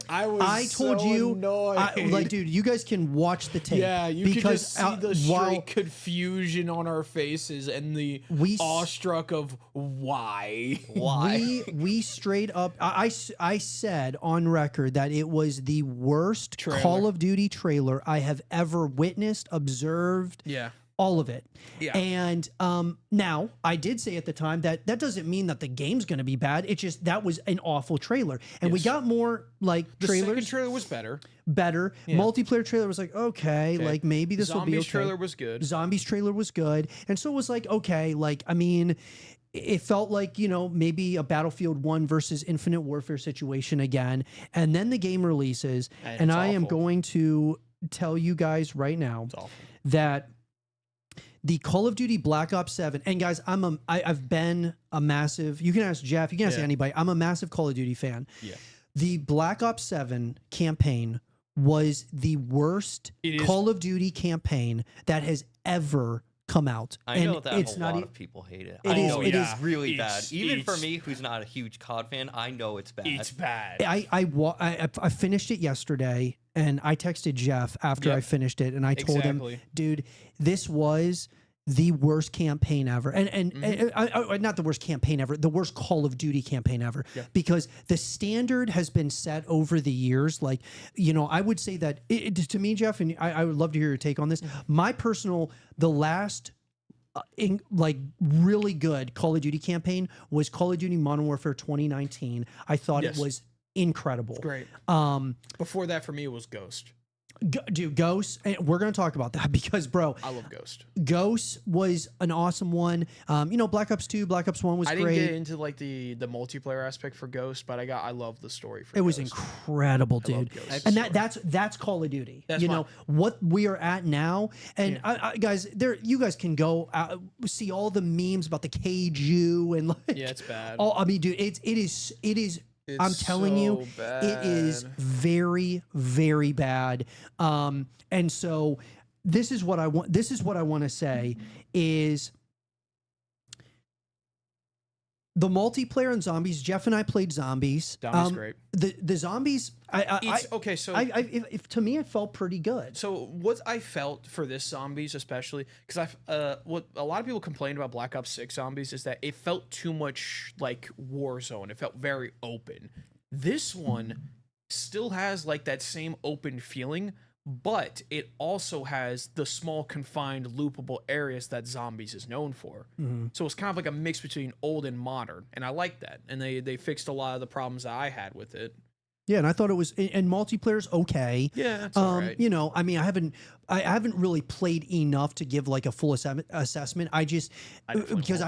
I told you, like, dude, you guys can watch the tape. Yeah, you can just see the straight confusion on our faces and the awestruck of why. We straight up, I said on record that it was the worst Call of Duty trailer I have ever witnessed, observed. Yeah. All of it. Yeah. And now, I did say at the time that doesn't mean that the game's going to be bad. It's just that was an awful trailer. And we got more like trailers. The second trailer was better. Yeah. Multiplayer trailer was like, okay, like maybe this will be okay. Zombies trailer was good. Zombies trailer was good. And so it was like, okay, like, I mean, it felt like, you know, maybe a Battlefield 1 versus Infinite Warfare situation again. And then the game releases. And I am going to tell you guys right now that the Call of Duty Black Ops 7, and guys, I've been a massive, you can ask Jeff, you can ask anybody, I'm a massive Call of Duty fan. Yeah. The Black Ops 7 campaign was the worst Call of Duty campaign that has has come out. I know that a lot of people hate it. I know it is really bad. Even for me, who's not a huge COD fan, I know it's bad. It's bad. I finished it yesterday, and I texted Jeff after I finished it, and I told him, dude, this was the worst campaign ever, and not the worst campaign ever, the worst Call of Duty campaign ever, because the standard has been set over the years. Like, I would say that to me, Jeff, and I would love to hear your take on this. My personal, the last really good Call of Duty campaign was Call of Duty Modern Warfare 2019. I thought it was incredible. Great. Before that, for me, it was Ghost. Dude, Ghost, and we're going to talk about that because, bro, I love Ghost. Ghost was an awesome one. Black Ops 2, Black Ops 1 was great. I didn't get into like the multiplayer aspect for Ghost, but I love the story for Ghost. It was incredible, dude. And that's Call of Duty. That's what we are at now. And guys, you guys can go see all the memes about the KU and it's bad. Dude, it is. I'm telling you, bad. It is very, very bad. And so this is what I want. This is what I want to say is the multiplayer in Zombies. Jeff and I played Zombies. Zombies great. The Zombies. If to me, it felt pretty good. So what I felt for this Zombies, especially because what a lot of people complained about Black Ops 6 Zombies is that it felt too much like Warzone. It felt very open. This one still has like that same open feeling, but it also has the small confined loopable areas that Zombies is known for. So it's kind of like a mix between old and modern, and I like that. And they fixed a lot of the problems that I had with it. Yeah, and I thought it was, and multiplayer's okay. Yeah, that's all right. I haven't really played enough to give like a full assessment. I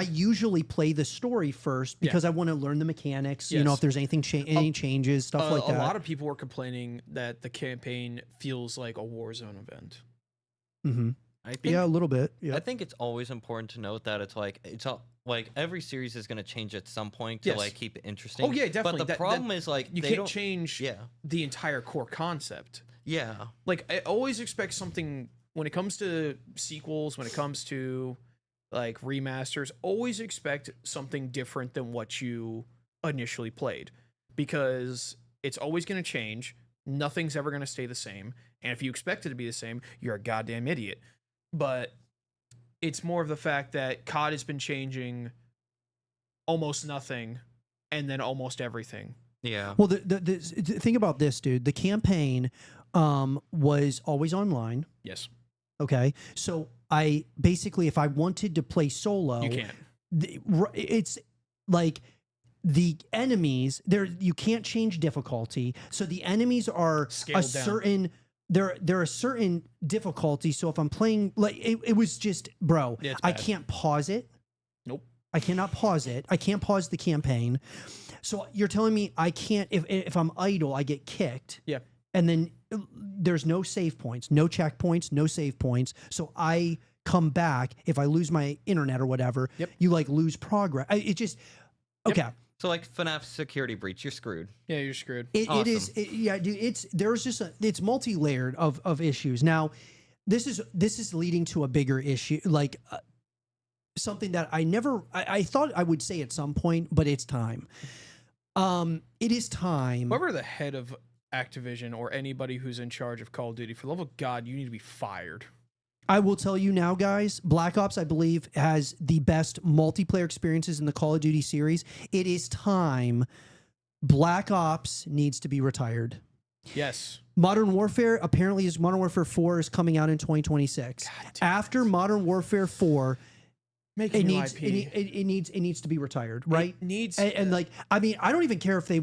usually play the story first because I want to learn the mechanics. Yes. If there's anything any changes, stuff like that. A lot of people were complaining that the campaign feels like a Warzone event. A little bit. Yeah. I think it's always important to note that like every series is going to change at some point to like keep it interesting. Oh yeah, definitely. But the problem is like you can't change the entire core concept. Yeah. Like I always expect something when it comes to sequels, when it comes to like remasters, always expect something different than what you initially played, because it's always going to change. Nothing's ever going to stay the same. And if you expect it to be the same, you're a goddamn idiot. But it's more of the fact that COD has been changing almost nothing and then almost everything. Yeah. Well, the think about this, dude. The campaign was always online. Yes. Okay. So I basically, if I wanted to play solo, you can't. It's like the enemies there. You can't change difficulty. So the enemies are scaled down. Certain. They're a certain difficulty. So if I'm playing, like it was just, bro, I can't pause it. Nope. I cannot pause it. I can't pause the campaign. So you're telling me I can't, if I'm idle, I get kicked. Yeah. And then there's no save points, no checkpoints, no save points. So I come back. If I lose my internet or whatever, you like lose progress. It just, okay. Yep. So like FNAF security breach, you're screwed. Yeah, you're screwed. Awesome. It is. Yeah, dude. It's multi-layered of issues. Now, this is leading to a bigger issue, like something that I thought I would say at some point, but it's time. It is time. Whoever the head of Activision or anybody who's in charge of Call of Duty, for the love of God, you need to be fired. I will tell you now, guys, Black Ops, I believe, has the best multiplayer experiences in the Call of Duty series. It is time. Black Ops needs to be retired. Yes. Modern Warfare, apparently, Modern Warfare 4 is coming out in 2026. After Modern Warfare 4, it needs to be retired, right? It needs and like, I mean, I don't even care if they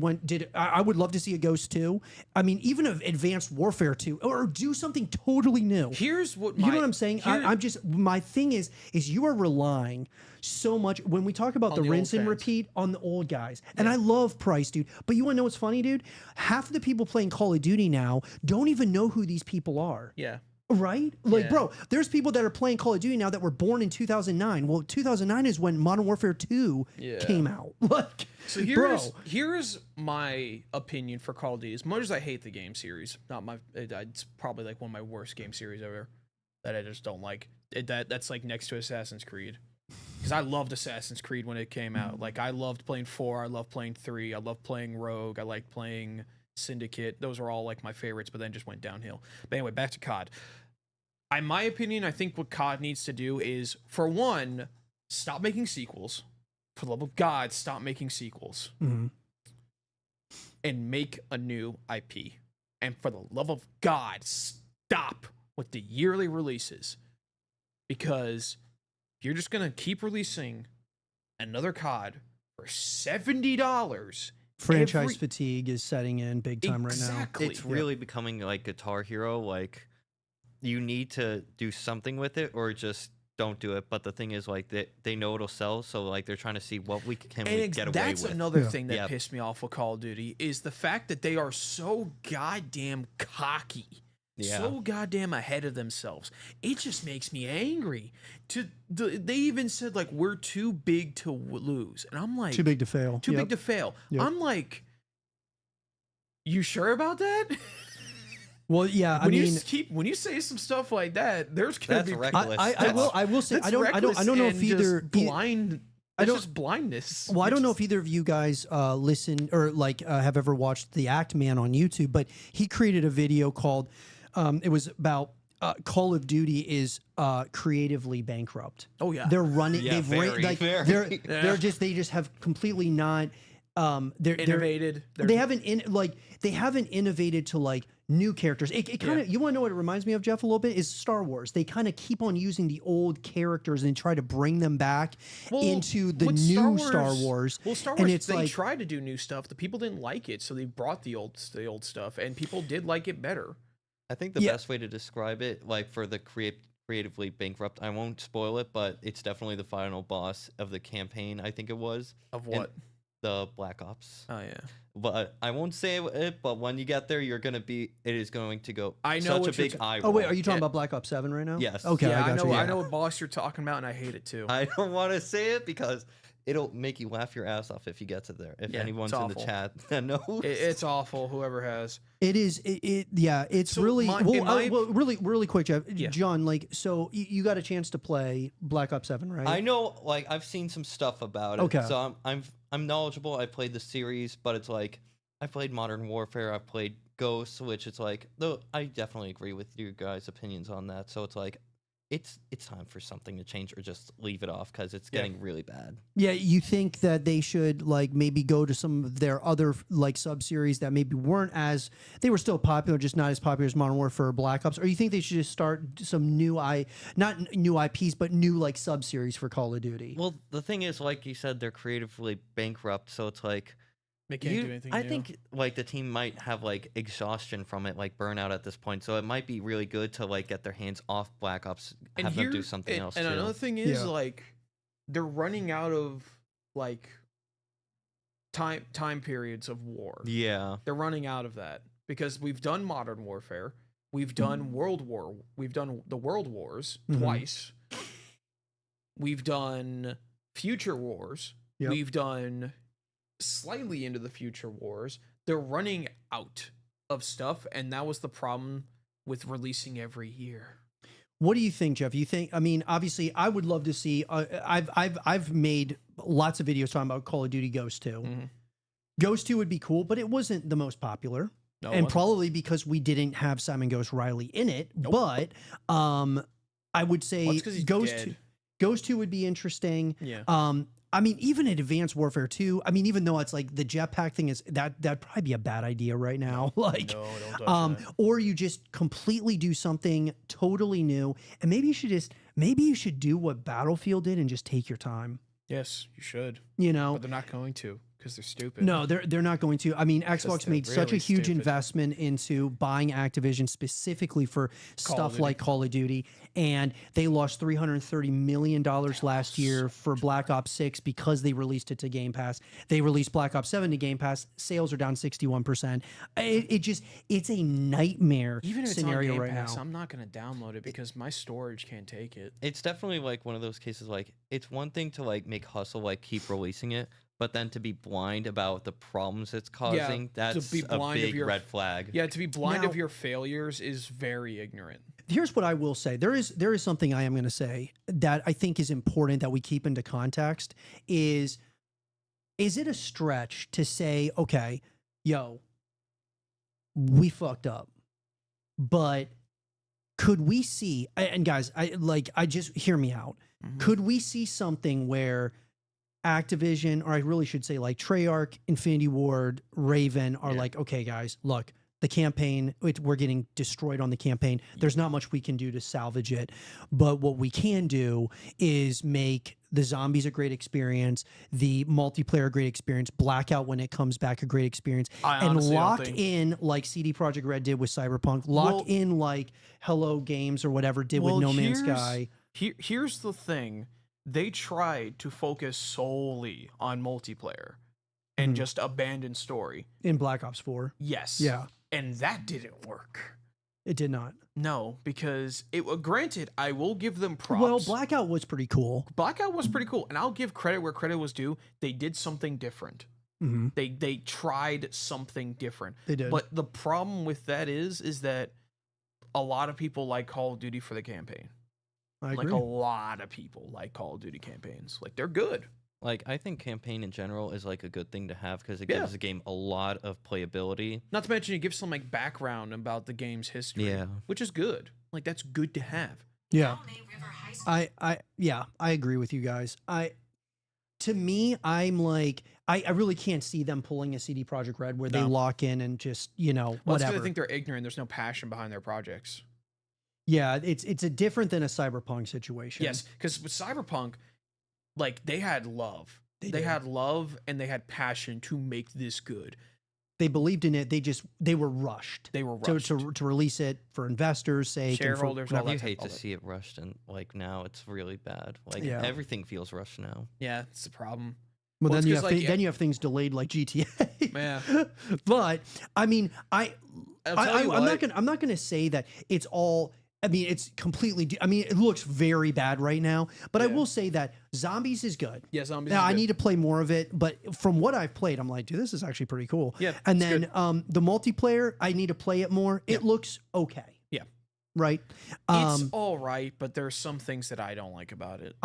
I would love to see a Ghost 2. I mean, even an Advanced Warfare 2, or do something totally new. Here's what you know what I'm saying? I'm just, my thing is you are relying so much when we talk about the rinse and repeat on the old guys. And I love Price, dude. But you want to know what's funny, dude? Half of the people playing Call of Duty now don't even know who these people are. Yeah. Right? Like, bro, there's people that are playing Call of Duty now that were born in 2009. Well, 2009 is when Modern Warfare 2 came out. Like, so here's my opinion for Call of Duty. As much as I hate the game series, it's probably like one of my worst game series ever that I just don't like. That's like next to Assassin's Creed. Because I loved Assassin's Creed when it came out. Like, I loved playing 4, I loved playing 3, I loved playing Rogue, I liked playing Syndicate. Those are all like my favorites, but then just went downhill. But anyway, back to COD. in my opinion, I think what COD needs to do is, for one, stop making sequels. For the love of God, stop making sequels. Mm-hmm. And make a new IP. And for the love of God, stop with the yearly releases. Because you're just going to keep releasing another COD for $70. Franchise fatigue is setting in big time right now. It's really becoming like Guitar Hero. Like, you need to do something with it or just don't do it. But the thing is, like, they know it'll sell, so like they're trying to see what we can get away with. That's another thing that pissed me off with Call of Duty is the fact that they are so goddamn cocky. Yeah. So goddamn ahead of themselves. It just makes me angry. They even said, like, we're too big to lose. And I'm like... Too big to fail. Too big to fail. Yep. I'm like, you sure about that? Well, yeah, when you say some stuff like that, there's gonna be reckless. I will say I don't know if either blind. That's just blindness. Well, I don't know if either of you guys listen or like have ever watched The Act Man on YouTube, but he created a video called it was about Call of Duty is creatively bankrupt. Oh yeah, they're running. Yeah, they just have completely not. They're innovated. They haven't innovated to like new characters. It kind of, you want to know what it reminds me of, Jeff, a little bit, is Star Wars. They kind of keep on using the old characters and try to bring them back into the new Star Wars. Well, Star Wars, and it's they tried to do new stuff. The people didn't like it, so they brought the old stuff, and people did like it better. I think the best way to describe it, like for the creatively bankrupt, I won't spoil it, but it's definitely the final boss of the campaign, I think it was. Of what? The Black Ops. Oh yeah. But I won't say it. But when you get there, it is going to go. I know such a big eye roll. Oh wait, are you talking about Black Ops 7 right now? Yes. Okay. Yeah, I know what boss you're talking about, and I hate it too. I don't want to say it because it'll make you laugh your ass off if you get to there. If anyone's in the chat that knows, it's awful. Whoever has it is. It's so really really quick, Jeff. Yeah. John, like, so you got a chance to play Black Ops 7, right? I know, like, I've seen some stuff about it. Okay. So I'm knowledgeable. I played the series, but it's like I played Modern Warfare. I played Ghosts, which it's like, though I definitely agree with you guys' opinions on that. So it's like, it's time for something to change or just leave it off because it's getting really bad. Yeah, you think that they should like maybe go to some of their other like sub-series that maybe weren't as, they were still popular, just not as popular as Modern Warfare or Black Ops, or you think they should just start some not new IPs, but new like sub-series for Call of Duty? Well, the thing is, like you said, they're creatively bankrupt, so it's like, they can't do anything I think like the team might have like exhaustion from it, like burnout at this point. So it might be really good to like get their hands off Black Ops, have them do something else. And another thing is like they're running out of like time periods of war. Yeah, they're running out of that because we've done Modern Warfare, we've done we've done the World Wars twice. We've done Future Wars. Yep. We've done slightly into the Future Wars. They're running out of stuff, and that was the problem with releasing every year. What do you think, Jeff? You think, I mean, obviously I would love to see I've made lots of videos talking about Call of Duty Ghost 2. Ghost 2 would be cool, but it wasn't the most popular. No, and probably because we didn't have Simon Ghost Riley in it. Nope. But I would say Ghost 2 would be interesting. Yeah. I mean, even in Advanced Warfare 2, I mean, even though it's like the jetpack thing is that'd probably be a bad idea right now. Like, no, don't touch that. Or you just completely do something totally new, and maybe you should do what Battlefield did and just take your time. Yes, you should. You know, but they're not going to because they're stupid. No, they're not going to. I mean, Xbox made such a huge investment into buying Activision specifically for stuff like Call of Duty, and they lost $330 million last year for Black Ops 6 because they released it to Game Pass. They released Black Ops 7 to Game Pass. Sales are down 61%. It's a nightmare even if scenario it's on Game right Pass, now. I'm not going to download it because my storage can't take it. It's definitely like one of those cases. Like, it's one thing to like make hustle, like keep releasing it, but then to be blind about the problems it's causing, that's a big red flag. Yeah, to be blind of your failures is very ignorant. Here's what I will say. There is something I am going to say that I think is important that we keep into context is it a stretch to say, okay, yo, we fucked up, but could we see, and guys, I just hear me out. Could we see something where Activision, or I really should say like Treyarch, Infinity Ward, Raven are like, okay, guys, look, the campaign, we're getting destroyed on the campaign. There's not much we can do to salvage it. But what we can do is make the zombies a great experience, the multiplayer a great experience, Blackout when it comes back a great experience, and lock in like CD Projekt Red did with Cyberpunk, lock in like Hello Games or whatever did with No Man's Sky. Here's the thing. They tried to focus solely on multiplayer and just abandon story. In Black Ops 4. Yes. Yeah. And that didn't work. It did not. No, because granted, I will give them props. Well, Blackout was pretty cool. Blackout was pretty cool. And I'll give credit where credit was due. They did something different. They tried something different. They did. But the problem with that is that a lot of people like Call of Duty for the campaign. I agree. Like a lot of people like Call of Duty campaigns. Like they're good. Like I think campaign in general is like a good thing to have because it gives the game a lot of playability. Not to mention it gives some like background about the game's history. Which is good. Like that's good to have. Yeah. I agree with you guys. To me, I'm like I really can't see them pulling a CD Projekt Red where they lock in and just, whatever. I think they're ignorant. There's no passion behind their projects. Yeah, it's a different than a Cyberpunk situation. Yes, because with Cyberpunk, like they had love. They had love and they had passion to make this good. They believed in it. They were rushed. They were rushed to release it for investors' sake, shareholders. I do hate to see it rushed, and like now it's really bad. Like everything feels rushed now. Yeah, it's the problem. Well, then you have then you have things delayed like GTA. Yeah, but I mean, I'm not gonna say that it's all. I mean, it's completely. I mean, it looks very bad right now, but I will say that Zombies is good. Yeah, Zombies. Now, is good. I need to play more of it, but from what I've played, I'm like, dude, this is actually pretty cool. Yeah, and then the multiplayer, I need to play it more. It looks okay. Yeah. Right. It's all right, but there's some things that I don't like about it.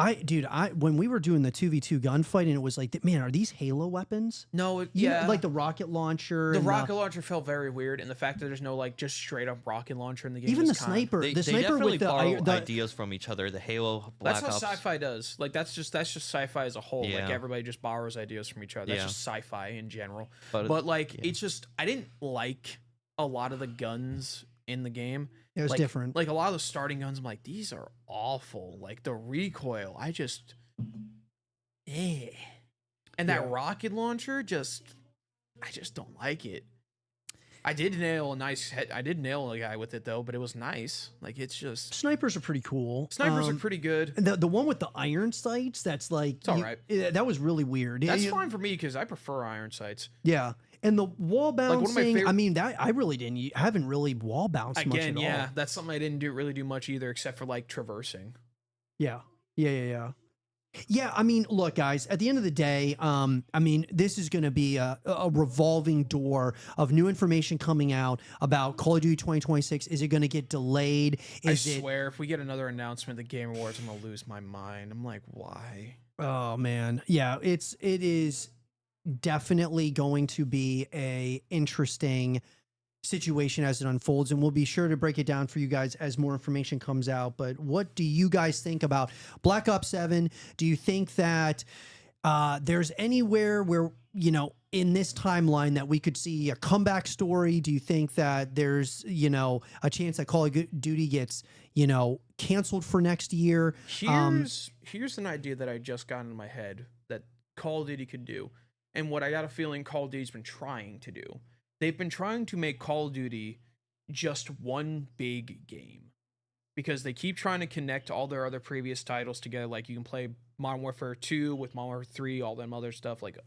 When we were doing the 2v2 gunfight, and it was like, man, are these Halo weapons? No, like the rocket launcher. The rocket launcher felt very weird, and the fact that there's no like just straight up rocket launcher in the game. Even the sniper, they definitely with borrow ideas from each other. The Halo, Black Ops. That's how sci-fi does. Like that's just sci-fi as a whole. Yeah. Like everybody just borrows ideas from each other. That's just sci-fi in general. But like it's just I didn't like a lot of the guns in the game. It was different. Like a lot of the starting guns, I'm like, these are awful. Like the recoil, I just, and that rocket launcher, I just don't like it. I did nail a guy with it though, but it was nice. Like it's just snipers are pretty cool. Snipers are pretty good. The one with the iron sights, that's like it's all right. That was really weird. That's fine for me because I prefer iron sights. Yeah. And the wall bouncing, I mean, that I really didn't. I haven't really wall bounced much at all. Yeah, that's something I didn't really do much either, except for like traversing. Yeah. Yeah, I mean, look, guys, at the end of the day, I mean, this is going to be a revolving door of new information coming out about Call of Duty 2026. Is it going to get delayed? I swear, if we get another announcement at the Game Awards, I'm going to lose my mind. I'm like, why? Oh, man. Yeah, it is definitely going to be a interesting situation as it unfolds, and we'll be sure to break it down for you guys as more information comes out. But what do you guys think about Black Ops 7? Do you think that there's anywhere where, in this timeline that we could see a comeback story? Do you think that there's, a chance that Call of Duty gets, canceled for next year? Here's an idea that I just got in my head that Call of Duty could do, and what I got a feeling Call of Duty's been trying to do. They've been trying to make Call of Duty just one big game because they keep trying to connect all their other previous titles together. Like you can play Modern Warfare 2 with Modern Warfare 3, all them other stuff, like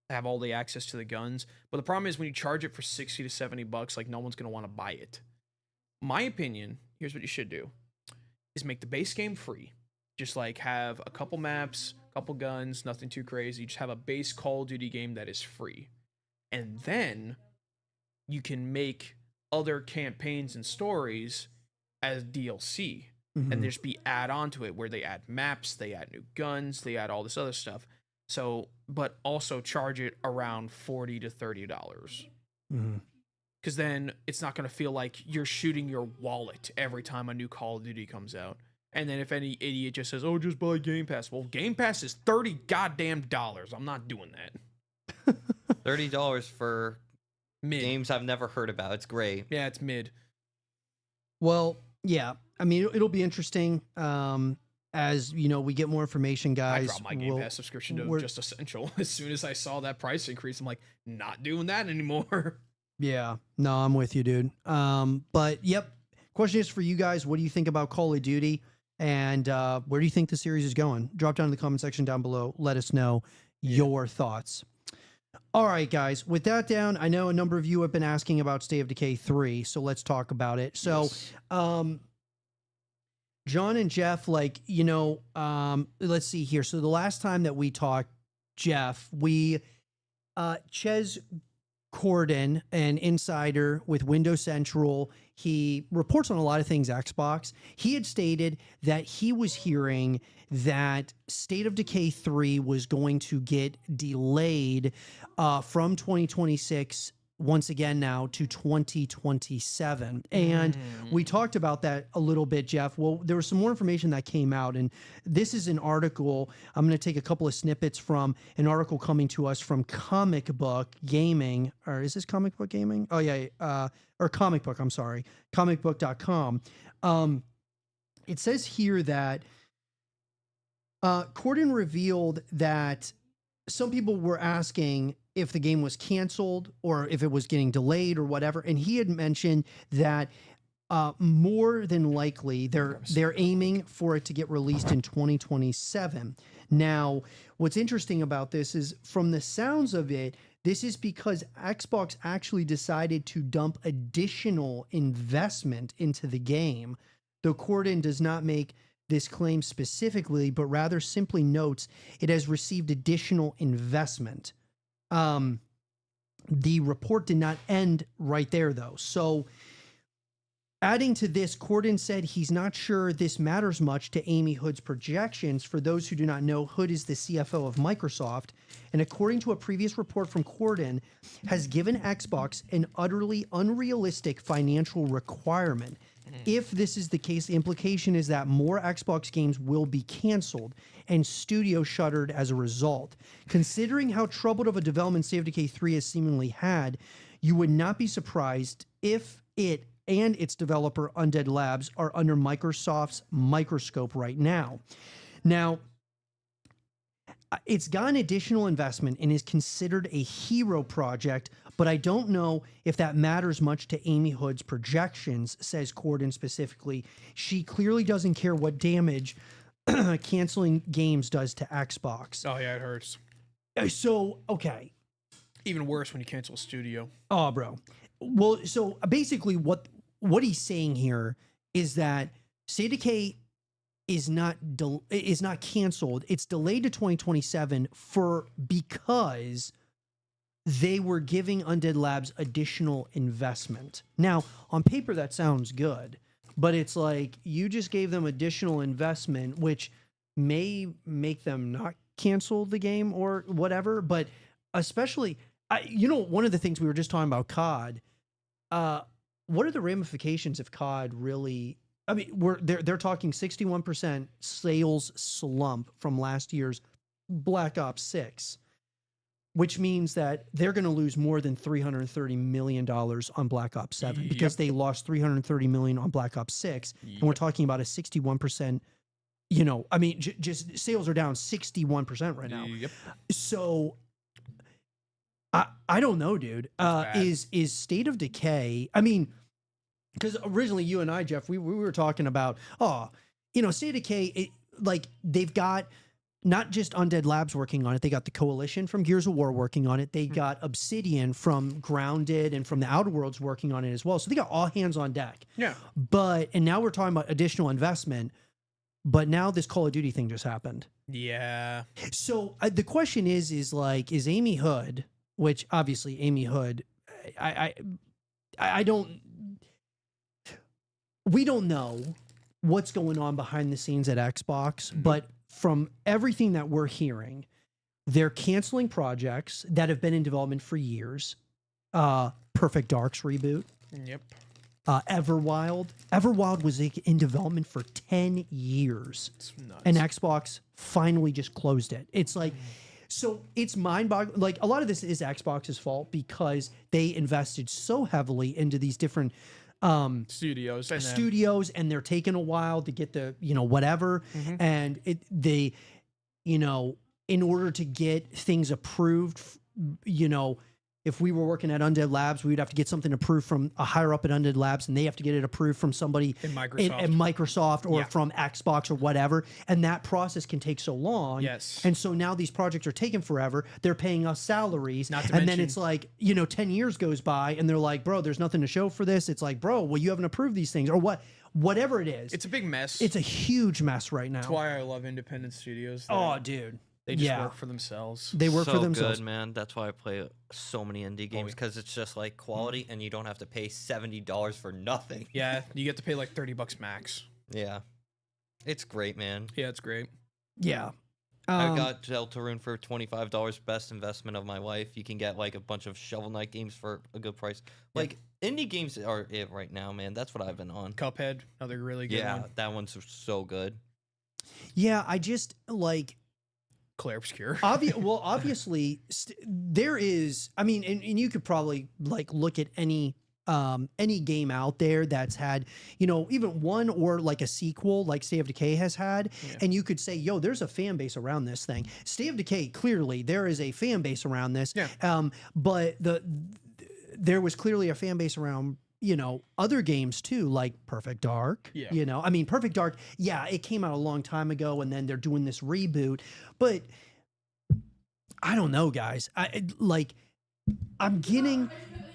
have all the access to the guns. But the problem is when you charge it for $60 to $70, like no one's going to want to buy it. My opinion, here's what you should do, is make the base game free. Just like have a couple maps, couple guns, nothing too crazy. Just have a base Call of Duty game that is free. And then you can make other campaigns and stories as DLC. And there's be add on to it where they add maps, they add new guns, they add all this other stuff. So, but also charge it around $40 to $30. because then it's not going to feel like you're shooting your wallet every time a new Call of Duty comes out. And then if any idiot just says, "Oh, just buy Game Pass," well, Game Pass is $30 goddamn dollars. I'm not doing that. $30 for mid games I've never heard about. It's great. Yeah, it's mid. Well, yeah. I mean, it'll be interesting. As you know, we get more information, guys. I dropped my Game Pass subscription to just Essential as soon as I saw that price increase. I'm like, not doing that anymore. Yeah, no, I'm with you, dude. But yep. Question is for you guys: what do you think about Call of Duty, and where do you think the series is going? Drop down in the comment section down below. Let us know your thoughts. All right, guys. With that down, I know a number of you have been asking about State of Decay 3, so let's talk about it. So, John and Jeff, like, you know, let's see here. So the last time that we talked, Jeff, Jez Corden, an insider with Windows Central, he reports on a lot of things Xbox. He had stated that he was hearing that State of Decay 3 was going to get delayed from 2026 once again now to 2027. And we talked about that a little bit, Jeff. Well, there was some more information that came out, and this is an article. I'm going to take a couple of snippets from an article coming to us from Comic Book Gaming, or is this Comic Book Gaming? Oh yeah, or Comic Book, I'm sorry, comicbook.com. It says here that Corden revealed that some people were asking if the game was canceled or if it was getting delayed or whatever. And he had mentioned that more than likely they're aiming for it to get released in 2027. Now, what's interesting about this is, from the sounds of it, this is because Xbox actually decided to dump additional investment into the game, though Corden does not make this claim specifically, but rather simply notes it has received additional investment. The report did not end right there, though. So, adding to this, Corden said he's not sure this matters much to Amy Hood's projections. For those who do not know, Hood is the CFO of Microsoft, and according to a previous report from Corden, has given Xbox an utterly unrealistic financial requirement. If this is the case, the implication is that more Xbox games will be canceled and studios shuttered as a result. Considering how troubled of a development State of Decay 3 has seemingly had, you would not be surprised if it and its developer Undead Labs are under Microsoft's microscope right now. Now, it's gotten additional investment and is considered a hero project, but I don't know if that matters much to Amy Hood's projections, says Corden specifically. She clearly doesn't care what damage canceling games does to Xbox. Oh, yeah, it hurts. So, okay. Even worse when you cancel a studio. Oh, bro. Well, so basically what he's saying here is that State of Decay is not canceled. It's delayed to 2027 because they were giving Undead Labs additional investment. Now, on paper, that sounds good, but it's like you just gave them additional investment, which may make them not cancel the game or whatever. But especially, one of the things we were just talking about, COD. What are the ramifications if COD really? I mean, they're talking 61% sales slump from last year's Black Ops 6, which means that they're going to lose more than $330 million on Black Ops 7 because they lost $330 million on Black Ops 6. And we're talking about a 61%, just sales are down 61% right now. So I don't know, dude. Is State of Decay, I mean, because originally you and I, Jeff, we were talking about, State of Decay, they've got not just Undead Labs working on it. They got the Coalition from Gears of War working on it. They got Obsidian from Grounded and from the Outer Worlds working on it as well. So they got all hands on deck. Yeah. And now we're talking about additional investment. But now this Call of Duty thing just happened. Yeah. So the question is Amy Hood, which obviously Amy Hood, we don't know what's going on behind the scenes at Xbox, but from everything that we're hearing, they're canceling projects that have been in development for years. Perfect Dark's reboot. Yep. Everwild. Everwild was in development for 10 years. It's nuts. And Xbox finally just closed it. It's like, so it's mind-boggling. Like, a lot of this is Xbox's fault because they invested so heavily into these different studios, and they're taking a while to get the, whatever. And they, in order to get things approved, if we were working at Undead Labs, we'd have to get something approved from a higher up at Undead Labs, and they have to get it approved from somebody in Microsoft, or from Xbox or whatever. And that process can take so long. Yes. And so now these projects are taking forever. They're paying us salaries. Then it's like, 10 years goes by and they're like, bro, there's nothing to show for this. It's like, bro, well, you haven't approved these things or whatever it is. It's a big mess. It's a huge mess right now. That's why I love independent studios. Oh, dude. They just work for themselves. They work for themselves. Good, man. That's why I play so many indie games, because it's just like quality and you don't have to pay $70 for nothing. Yeah, you get to pay like $30 max. Yeah. It's great, man. Yeah, it's great. Yeah. I got Deltarune for $25, best investment of my life. You can get like a bunch of Shovel Knight games for a good price. Like, indie games are it right now, man. That's what I've been on. Cuphead, another really good one. Yeah, that one's so good. Yeah, I just like... Claire Obscure. Obviously, there is. I mean, and you could probably like look at any game out there that's had, even one or like a sequel, like State of Decay has had, and you could say, yo, there's a fan base around this thing. State of Decay, clearly, there is a fan base around this. Yeah. But there was clearly a fan base around, other games too, like Perfect Dark. Yeah. I mean, Perfect Dark, it came out a long time ago, and then they're doing this reboot. But I don't know, guys. I'm getting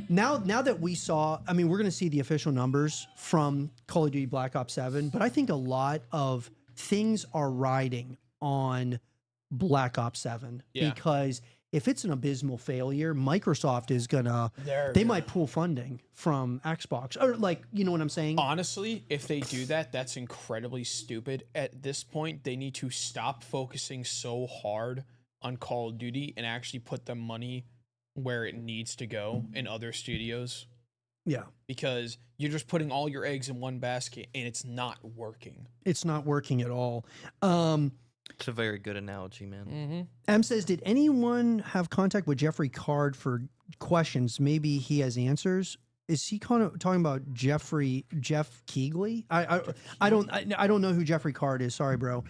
now that we saw. I mean, we're going to see the official numbers from Call of Duty Black Ops 7, but I think a lot of things are riding on Black Ops 7 because if it's an abysmal failure, Microsoft is gonna, they might pull funding from Xbox, or like, you know what I'm saying? Honestly, if they do that, that's incredibly stupid. At this point, they need to stop focusing so hard on Call of Duty and actually put the money where it needs to go in other studios. Yeah. Because you're just putting all your eggs in one basket and it's not working. It's not working at all. It's a very good analogy, man. M says, did anyone have contact with Jeffrey Card for questions? Maybe he has answers. Is he kind of talking about Jeff Keighley? I don't know who Jeffrey Card is. Sorry, bro.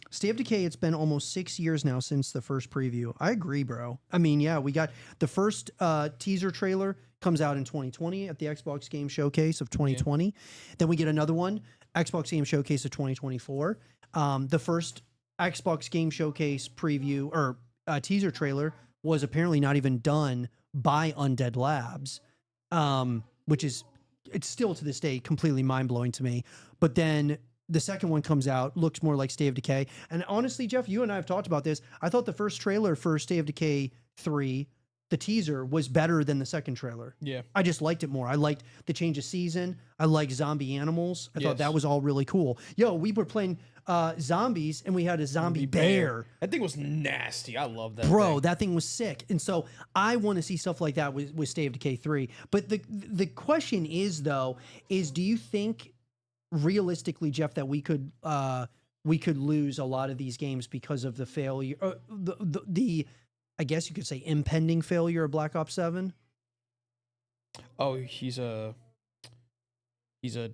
State of Decay, it's been almost 6 years now since the first preview. I agree, bro. I mean, yeah, we got the first teaser trailer comes out in 2020 at the Xbox Game Showcase of 2020. Then we get another one, Xbox Game Showcase of 2024. The first Xbox Game Showcase preview or teaser trailer was apparently not even done by Undead Labs, which is, it's still to this day completely mind-blowing to me. But then the second one comes out, looks more like State of Decay. And honestly, Jeff, you and I have talked about this. I thought the first trailer for State of Decay 3, the teaser, was better than the second trailer. Yeah. I just liked it more. I liked the change of season. I liked zombie animals. I thought that was all really cool. Yo, we were playing zombies, and we had a zombie bear. That thing was nasty. I love that Bro, thing. that thing was sick. And so I want to see stuff like that with State of Decay 3. But the question is, though, do you think realistically, Jeff, that we could lose a lot of these games because of the failure, the I guess you could say impending failure of Black Ops 7? Oh, he's a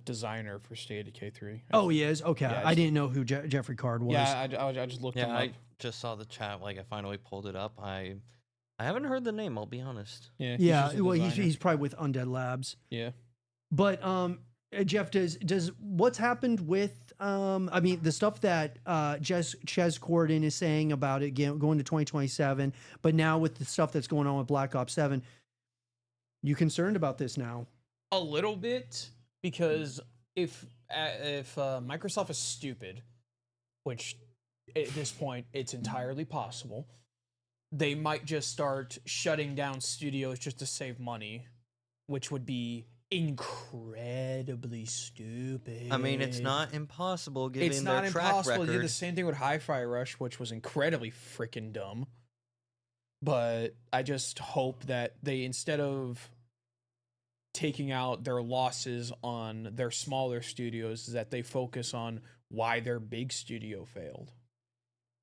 designer for State of Decay 3. Oh, he is? Okay. Yeah, I didn't know who Jeffrey Card was. Yeah, I just looked him up. I just saw the chat. Like, I finally pulled it up. I haven't heard the name, I'll be honest. Yeah, he's probably with Undead Labs. Yeah. But Jeff, does what's happened with I mean, the stuff that Jez Corden is saying about it going to 2027, but now with the stuff that's going on with Black Ops 7, you concerned about this now? A little bit, because if Microsoft is stupid, which at this point it's entirely possible, they might just start shutting down studios just to save money, which would be incredibly stupid. I mean, it's not impossible given it's their not track impossible. record. They did the same thing with Hi-Fi Rush, which was incredibly freaking dumb. but I just hope that they, instead of taking out their losses on their smaller studios, that they focus on why their big studio failed.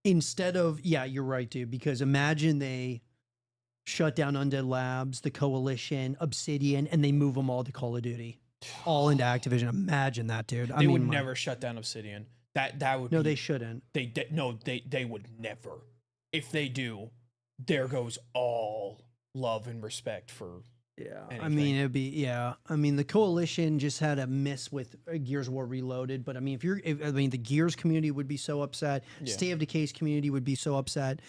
Instead of, yeah, you're right, dude, because imagine they shut down Undead Labs, the Coalition, Obsidian, and they move them all to Call of Duty, all into Activision. Imagine that, dude. They would never shut down Obsidian. That would no, they shouldn't. They would never. If they do, there goes all love and respect for. Yeah, anything. I mean, it'd be, yeah. I mean, the Coalition just had a miss with Gears of War Reloaded, but I mean, the Gears community would be so upset. Yeah. State of Decay's community would be so upset.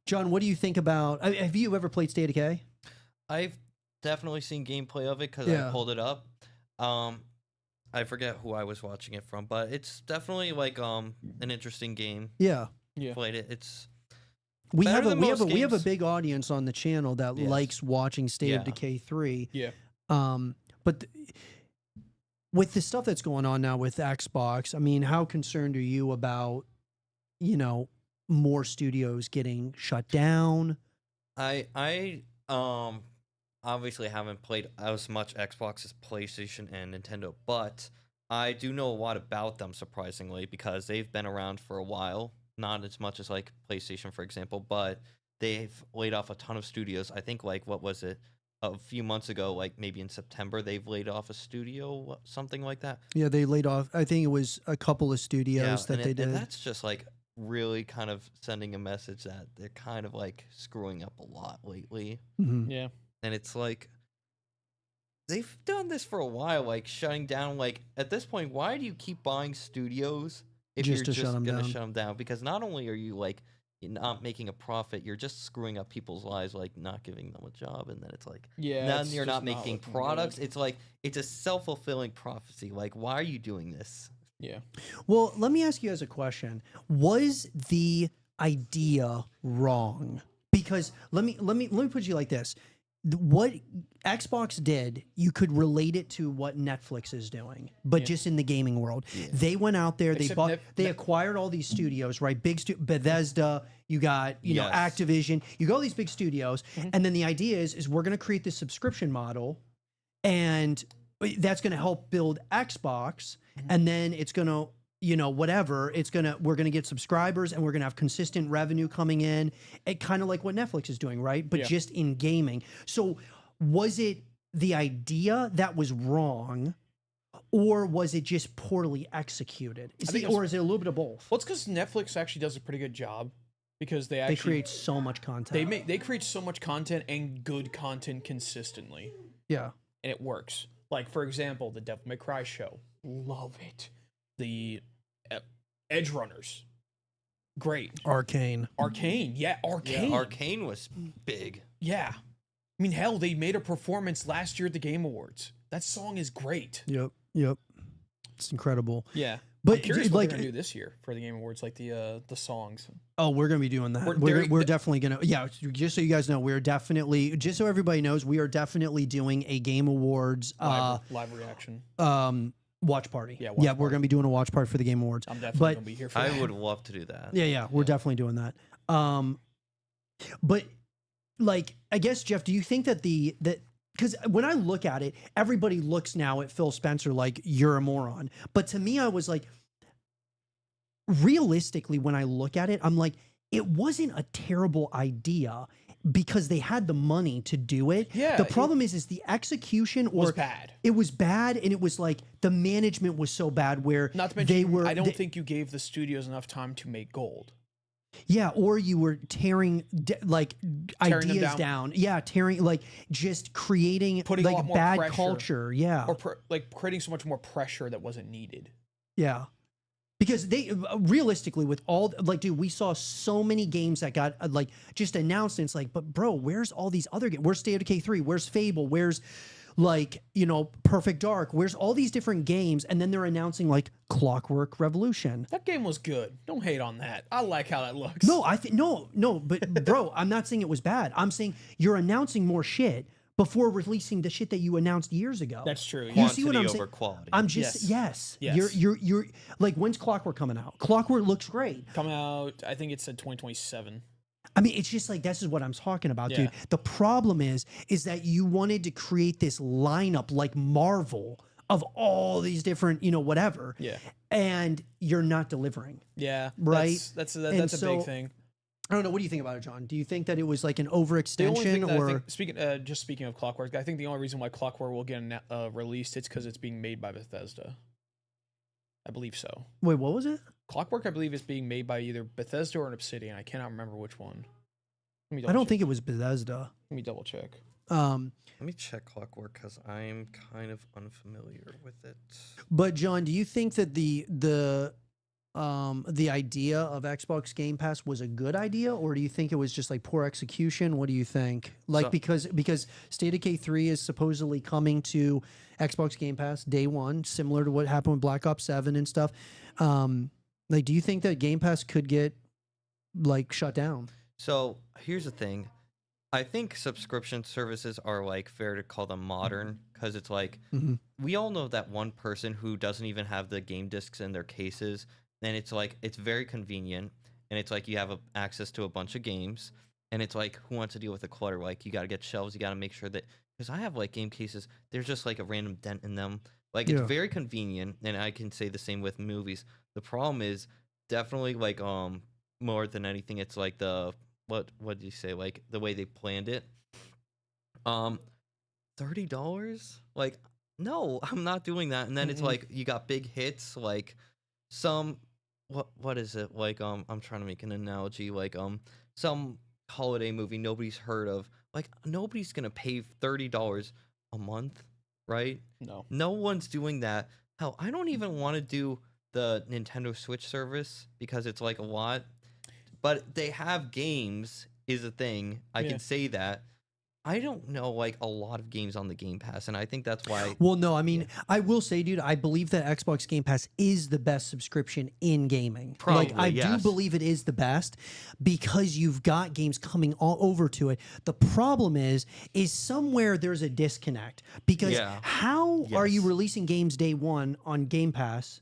John, what do you think about? Have you ever played State of Decay? I've definitely seen gameplay of it because I pulled it up. I forget who I was watching it from, but it's definitely like an interesting game. Yeah, played it. It's. We have a big audience on the channel that likes watching State of Decay 3. Yeah. But with the stuff that's going on now with Xbox, I mean, how concerned are you about, more studios getting shut down? I obviously haven't played as much Xbox as PlayStation and Nintendo, but I do know a lot about them, surprisingly, because they've been around for a while. Not as much as like PlayStation, for example, but they've laid off a ton of studios. I think like, what was it, a few months ago, like maybe in September, they've laid off a studio, something like that. Yeah, they laid off, I think it was a couple of studios that they did. And that's just like really kind of sending a message that they're kind of like screwing up a lot lately. Mm-hmm. Yeah. And it's like, they've done this for a while, like shutting down, like at this point, why do you keep buying studios if you're just going to shut them down? Because not only are you like not making a profit, you're just screwing up people's lives, like not giving them a job. And then it's like, then you're not making products. Good. It's like, it's a self-fulfilling prophecy. Like, why are you doing this? Yeah. Well, let me ask you as a question. Was the idea wrong? Because let me put you like this. What Xbox did, you could relate it to what Netflix is doing, but just in the gaming world. Yeah. They went out there, they acquired all these studios, right? Bethesda, you got, Activision, you got all these big studios, and then the idea is we're going to create this subscription model, and that's going to help build Xbox, and then it's going to, whatever, we're going to get subscribers and we're going to have consistent revenue coming in. It kind of like what Netflix is doing, right? But just in gaming. So was it the idea that was wrong, or was it just poorly executed? Or is it a little bit of both? Well, it's because Netflix actually does a pretty good job, because they create so much content. They create so much content and good content consistently. Yeah. And it works. Like, for example, the Devil May Cry show. Love it. The Edge Runners. Great. Arcane. Yeah, Arcane. Yeah, Arcane was big. Yeah. I mean, hell, they made a performance last year at the Game Awards. That song is great. Yep. It's incredible. Yeah. But I'm curious what they're going to do this year for the Game Awards, like the songs. Oh, we're going to be doing that. We're definitely going to, just so you guys know, just so everybody knows, we are definitely doing a Game Awards live reaction. Watch party. Yeah, we're going to be doing a watch party for the Game Awards. I'm definitely going to be here for that. I would love to do that. Yeah, we're definitely doing that. But like, I guess, Jeff, do you think that because when I look at it, everybody looks now at Phil Spencer like you're a moron. But to me, I was like, realistically, when I look at it, I'm like, it wasn't a terrible idea because they had the money to do it. Yeah. The problem is the execution was bad. It was bad, and it was like the management was so bad where not to mention, I don't think you gave the studios enough time to make gold. Yeah, or you were tearing ideas down. Yeah, just creating putting a lot more bad pressure, culture. Yeah, or creating so much more pressure that wasn't needed. Yeah. Because they realistically, with all dude, we saw so many games that got just announced, and it's like, but bro, where's all these other games? Where's State of Decay 3? Where's Fable? Where's Perfect Dark? Where's all these different games? And then they're announcing Clockwork Revolution. That game was good. Don't hate on that. I like how that looks. No, but bro, I'm not saying it was bad. I'm saying you're announcing more shit before releasing the shit that you announced years ago. That's true. You see what I'm saying? Quality. I'm just yes. You're like, when's Clockwork coming out? Clockwork looks great. Come out, I think it said 2027. I mean, it's just like, this is what I'm talking about, Yeah. dude. The problem is that you wanted to create this lineup like Marvel of all these different, whatever. Yeah. And you're not delivering. Yeah. Right. That's a big thing. I don't know. What do you think about it, John? Do you think that it was like an The only overextension, thing that or speaking of Clockwork, I think the only reason why Clockwork will get released, it's because it's being made by Bethesda. I believe so. wait, what was it? Clockwork, I believe, is being made by either Bethesda or an Obsidian. I cannot remember which one. I don't think it was Bethesda. Let me double check. Let me check Clockwork because I'm kind of unfamiliar with it. But John, do you think that the idea of Xbox Game Pass was a good idea, or do you think it was just like poor execution? What do you think? Like, because State of Decay 3 is supposedly coming to Xbox Game Pass day one, similar to what happened with Black Ops 7 and stuff. Like, do you think that Game Pass could get like shut down? So here's the thing. I think subscription services are like fair to call them modern because it's like we all know that one person who doesn't even have the game discs in their cases. And it's like, it's very convenient. And it's like you have access to a bunch of games. And it's like, who wants to deal with the clutter? Like, you got to get shelves. You got to make sure that, because I have like game cases, there's just like a random dent in them. Like, it's very convenient. And I can say the same with movies. The problem is definitely like, more than anything, it's like what did you say? Like the way they planned it. $30? Like, no, I'm not doing that. And then it's like, you got big hits, like some, what is it? Like, I'm trying to make an analogy, like, some holiday movie nobody's heard of. Like, nobody's gonna pay $30 a month, right? No one's doing that. Hell, I don't even want to do the Nintendo Switch service because it's like a lot. But they have games is a thing. I can say that. I don't know like a lot of games on the Game Pass, and I think that's why. Well, no, I mean, I will say, dude, I believe that Xbox Game Pass is the best subscription in gaming. Probably, like, I do believe it is the best because you've got games coming all over to it. The problem is somewhere there's a disconnect because how are you releasing games day one on Game Pass,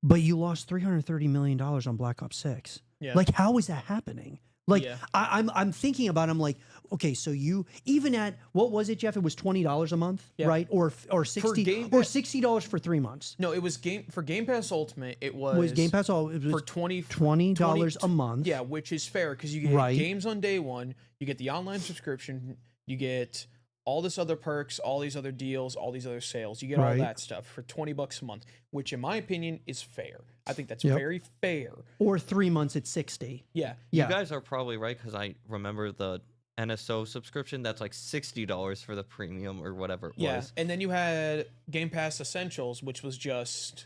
but you lost $330 million on Black Ops 6? Yeah. Like, how is that happening? Like, I'm thinking about it, I'm like, okay, so you, even at, what was it, Jeff? It was $20 a month, right? Or $60 for 3 months. No, it was for Game Pass Ultimate, it was Game Pass all it was for $20 a month. Yeah, which is fair because you get games on day one, you get the online subscription, you get all this other perks, all these other deals, all these other sales. You get all that stuff for $20 a month, which in my opinion is fair. I think that's very fair. Or 3 months at 60. Yeah. You guys are probably right because I remember the NSO subscription. That's like $60 for the premium or whatever it was. And then you had Game Pass Essentials, which was just,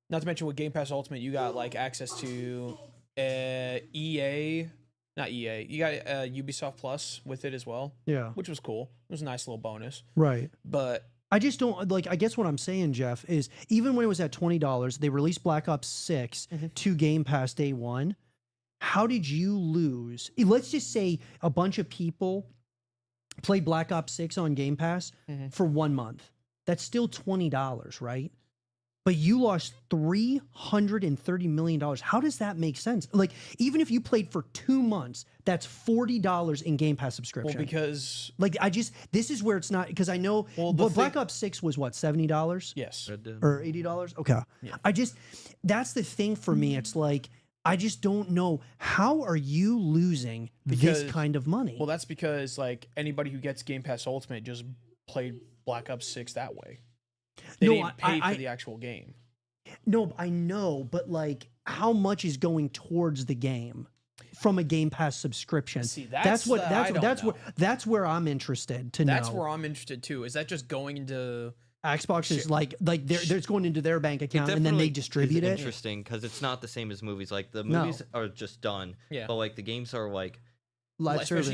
not to mention with Game Pass Ultimate, you got like access to EA. Not EA. You got Ubisoft Plus with it as well. Yeah. Which was cool. It was a nice little bonus. Right. But I just don't, like, I guess what I'm saying, Jeff, is even when it was at $20, they released Black Ops 6 to Game Pass day one. How did you lose? Let's just say a bunch of people played Black Ops 6 on Game Pass for 1 month. That's still $20, right? But you lost $330 million. How does that make sense? Like, even if you played for 2 months, that's $40 in Game Pass subscription. Well, because like, this is where it's not, because I know Black Ops 6 was what, $70? Yes. Or $80? Okay. Yeah. That's the thing for me. It's like, I just don't know, how are you losing this kind of money? Well, that's because like anybody who gets Game Pass Ultimate just played Black Ops 6 that way. They didn't pay for the actual game. No, I know, but like, how much is going towards the game from a Game Pass subscription? See, that's where I'm interested to know. That's where I'm interested too. Is that just going into Xbox is like they're going into their bank account and then they distribute it? Interesting, because it's not the same as movies. Like, the movies are just done, but like the games are like live service.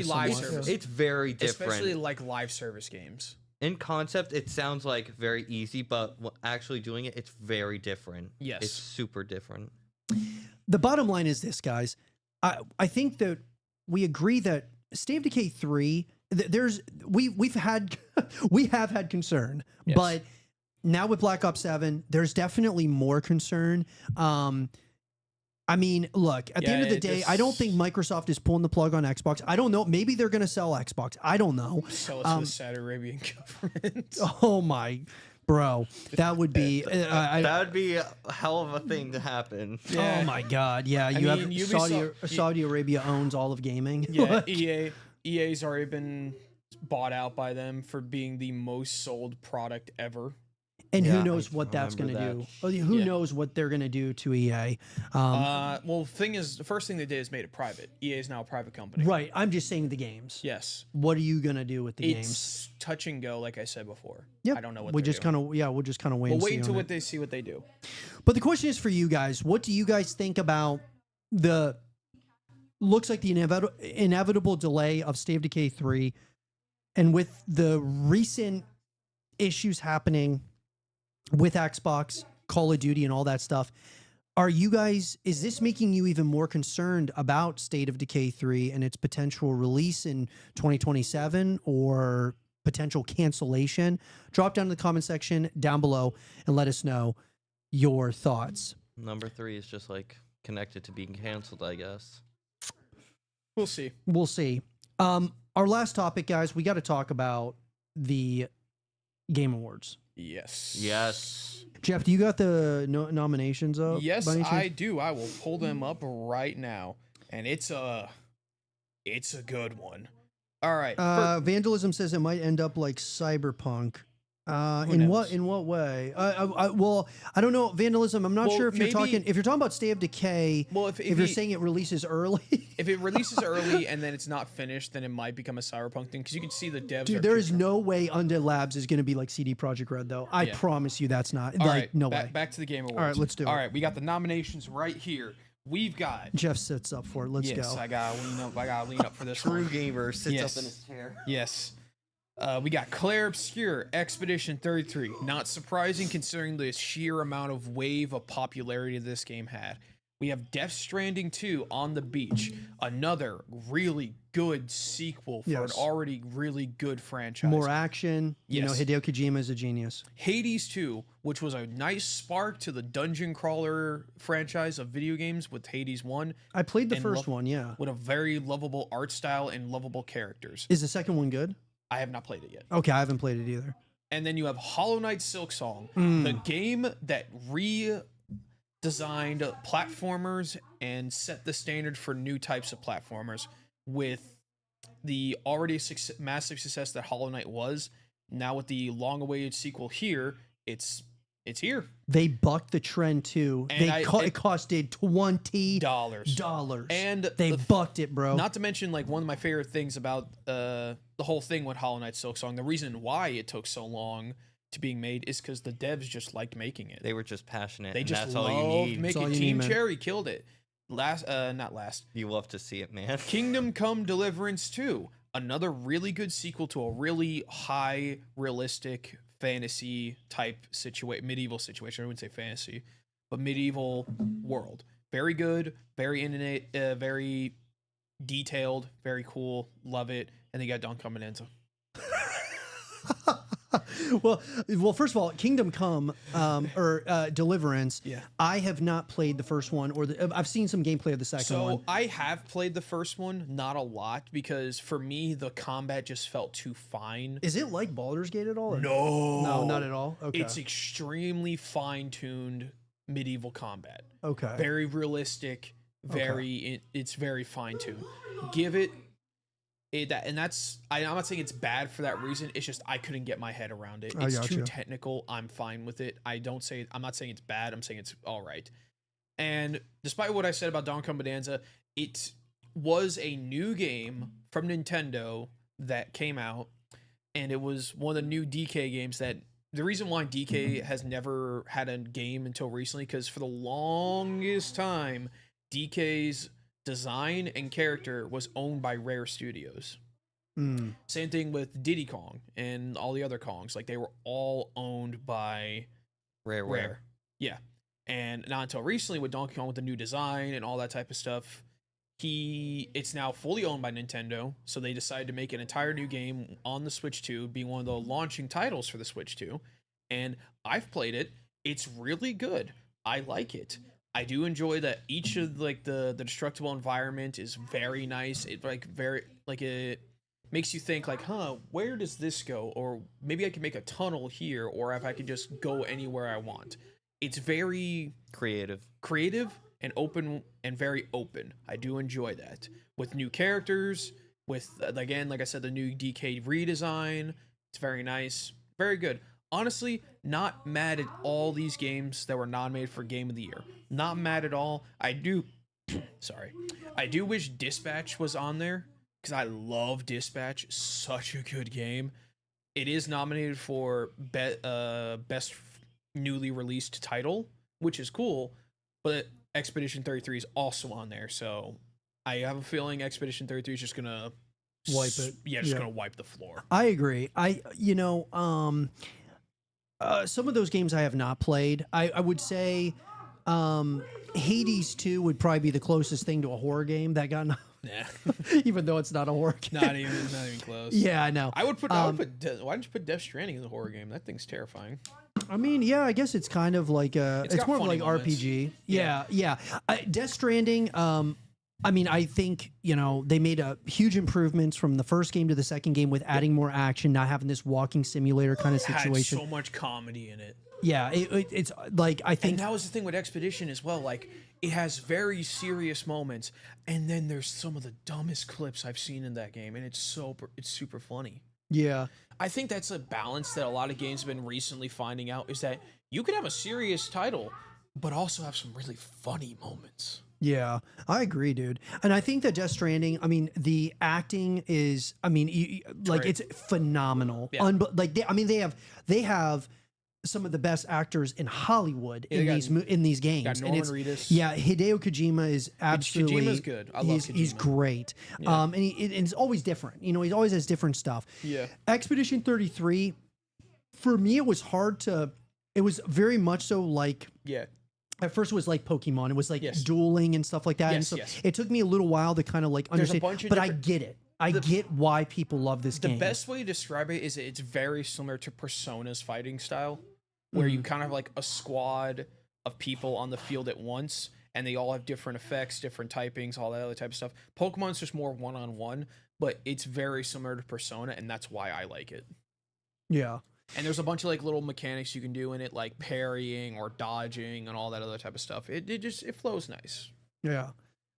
It's very different, especially like live service games. In concept, it sounds like very easy, but actually doing it, it's very different. Yes. It's super different. The bottom line is this, guys. I think that we agree that State of Decay 3, we have had concern, but now with Black Ops 7, there's definitely more concern. I mean, look, at the end of the day, I don't think Microsoft is pulling the plug on Xbox. I don't know. Maybe they're going to sell Xbox. I don't know. Sell it to the Saudi Arabian government. Oh, my. Bro, that would be... that would be a hell of a thing to happen. Yeah. Oh, my God. Yeah, Saudi Arabia owns all of gaming. Yeah, EA's already been bought out by them for being the most sold product ever. And who knows what that's going to do? Who knows what they're going to do to EA? Well, the first thing they did is made it private. EA is now a private company. Right. I'm just saying the games. Yes. What are you going to do with the games? It's touch and go, like I said before. Yep. I don't know what we'll just kind of wait. We'll wait until they see what they do. But the question is for you guys: what do you guys think about the? Looks like the inevitable delay of State of Decay 3, and with the recent issues happening with Xbox, Call of Duty, and all that stuff, is this making you even more concerned about State of Decay 3 and its potential release in 2027 or potential cancellation? Drop down in the comment section down below and let us know your thoughts. Number 3 is just like connected to being canceled, I guess. We'll see. We'll see. Our last topic, guys, we got to talk about the Game Awards. Yes. Jeff, do you got the nominations up? Yes, I do. I will pull them up right now, and it's a good one. All right. Vandalism says it might end up like Cyberpunk. In what way? Well, I don't know. Vandalism. I'm not sure if you're talking about State of Decay. Well, if you're saying it releases early, if it releases early and then it's not finished, then it might become a Cyberpunk thing because you can see the devs. Dude, there is no way Undead Labs is going to be like CD Projekt Red, though. I promise you, that's not. All like right, no way. Back to the Game Awards. All right, let's do it. All right, we got the nominations right here. We've got Jeff sits up for it. Let's go. Yes, I gotta lean up for this. True gamer sits up in his chair. Yes. We got Claire Obscure, Expedition 33. Not surprising considering the sheer amount of wave of popularity this game had. We have Death Stranding 2, On the Beach. Another really good sequel for an already really good franchise. More action. You know, Hideo Kojima is a genius. Hades 2, which was a nice spark to the dungeon crawler franchise of video games with Hades 1. I played the first one, yeah. With a very lovable art style and lovable characters. Is the second one good? I have not played it yet. Okay, I haven't played it either. And then you have Hollow Knight Silksong, the game that redesigned platformers and set the standard for new types of platformers with the already massive success that Hollow Knight was. Now with the long-awaited sequel here, it's here. They bucked the trend too. And it costed $20. And they bucked it, bro. Not to mention, like, one of my favorite things about the whole thing with Hollow Knight Silksong, the reason why it took so long to being made is because the devs just liked making it. They were just passionate. They just that's loved all you need. making. Team Cherry killed it. Not last. You love to see it, man. Kingdom Come Deliverance 2, another really good sequel to a really high realistic fantasy type medieval situation. I wouldn't say fantasy, but medieval world. Very good, very very detailed, very cool. Love it. And they got Don Comandanza. Well, first of all, Kingdom Come or Deliverance. Yeah, I have not played the first one, I've seen some gameplay of the second one. So I have played the first one, not a lot, because for me the combat just felt too fine. Is it like Baldur's Gate at all? No, not at all. Okay, it's extremely fine-tuned medieval combat. Okay, very realistic. It's very fine-tuned. Give it. I'm not saying it's bad for that reason. It's just I couldn't get my head around it. It's too technical. I'm fine with it. I'm not saying it's bad. I'm saying it's all right. And despite what I said about Don Comandanza, it was a new game from Nintendo that came out, and it was one of the new DK games that the reason why DK has never had a game until recently, because for the longest time, DK's design and character was owned by Rare Studios. Same thing with Diddy Kong and all the other Kongs. Like, they were all owned by Rare. Yeah. And not until recently with Donkey Kong with the new design and all that type of stuff, it's now fully owned by Nintendo. So they decided to make an entire new game on the Switch 2, being one of the launching titles for the Switch 2. And I've played it. It's really good. I like it. I do enjoy that each of like the destructible environment is very nice. It like very like it makes you think like, huh, where does this go? Or maybe I can make a tunnel here, or if I can just go anywhere I want. It's very creative and open and very open. I do enjoy that with new characters. With again, like I said, the new DK redesign. It's very nice, very good. Honestly, not mad at all these games that were nominated for Game of the Year. Not mad at all. I do, sorry, I do wish Dispatch was on there because I love Dispatch. Such a good game. It is nominated for best newly released title, which is cool. But Expedition 33 is also on there, so I have a feeling Expedition 33 is just gonna wipe it. Yeah, just gonna wipe the floor. I agree. Some of those games I have not played. I would say Hades 2 would probably be the closest thing to a horror game that got even though it's not a horror game. Not even close. Yeah, I know. I would put why didn't you put Death Stranding in the horror game? That thing's terrifying. I mean, yeah, I guess it's kind of like it's more of like moments. RPG. Yeah. Death Stranding, I mean, I think, they made huge improvements from the first game to the second game with adding more action, not having this walking simulator kind of situation. Had so much comedy in it. Yeah, it's like, I think... And that was the thing with Expedition as well. Like, it has very serious moments, and then there's some of the dumbest clips I've seen in that game, and it's super funny. Yeah. I think that's a balance that a lot of games have been recently finding out, is that you can have a serious title, but also have some really funny moments. Yeah, I agree, dude. And I think that Death Stranding, I mean, the acting is, I mean, it's phenomenal. Yeah. They have some of the best actors in Hollywood in these games. Got Norman Reedus. Yeah, Hideo Kojima is absolutely... Kojima's good. I love Kojima. He's great. Yeah. And it's always different. He always has different stuff. Yeah. Expedition 33, for me, it was hard to... It was very much so like... Yeah. At first, it was like Pokemon. It was like dueling and stuff like that. And so it took me a little while to kind of like understand. But I get it. I get why people love this game. The best way to describe it is it's very similar to Persona's fighting style, where you kind of have like a squad of people on the field at once, and they all have different effects, different typings, all that other type of stuff. Pokemon's just more one-on-one, but it's very similar to Persona, and that's why I like it. Yeah. And there's a bunch of like little mechanics you can do in it, like parrying or dodging and all that other type of stuff. It flows nice. Yeah.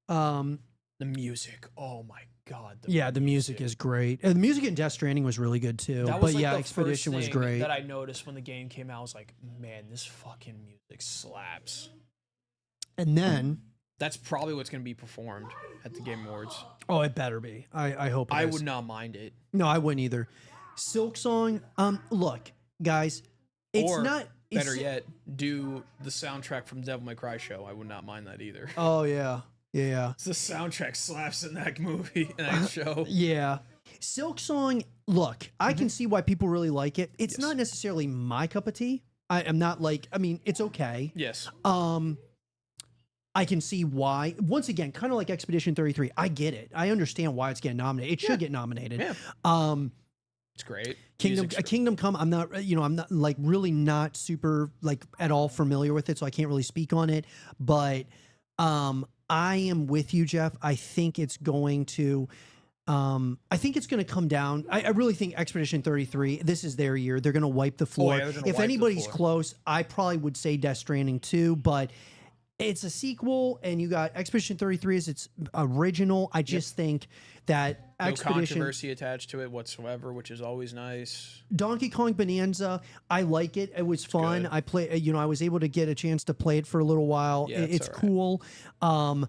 The music. Oh my god. The music is great. And the music in Death Stranding was really good too. But yeah, Expedition was great. That I noticed when the game came out, I was like, man, this fucking music slaps. And then that's probably what's going to be performed at the Game Awards. Oh, it better be. I hope it I is. would not mind it. No, I wouldn't either. Silk Song, look, guys, better yet, do the soundtrack from Devil May Cry show. I would not mind that either. Oh yeah. The soundtrack slaps in that movie, in that show. Yeah. Silk Song, look, I can see why people really like it. It's not necessarily my cup of tea. I'm not like, I mean, it's okay. Yes. I can see why. Once again, kind of like Expedition 33, I get it. I understand why it's getting nominated. It should get nominated. Yeah. It's great. Kingdom Come. I'm not like really not super like at all familiar with it, so I can't really speak on it. But I am with you, Jeff. I think it's going to come down. I really think Expedition 33. This is their year. They're going to wipe the floor. If anybody's close, I probably would say Death Stranding 2, but it's a sequel, and you got Expedition 33 as its original. I just think that Expedition... No controversy attached to it whatsoever, which is always nice. Donkey Kong Bonanza, I like it. It was fun. I was able to get a chance to play it for a little while. Yeah, it's cool. I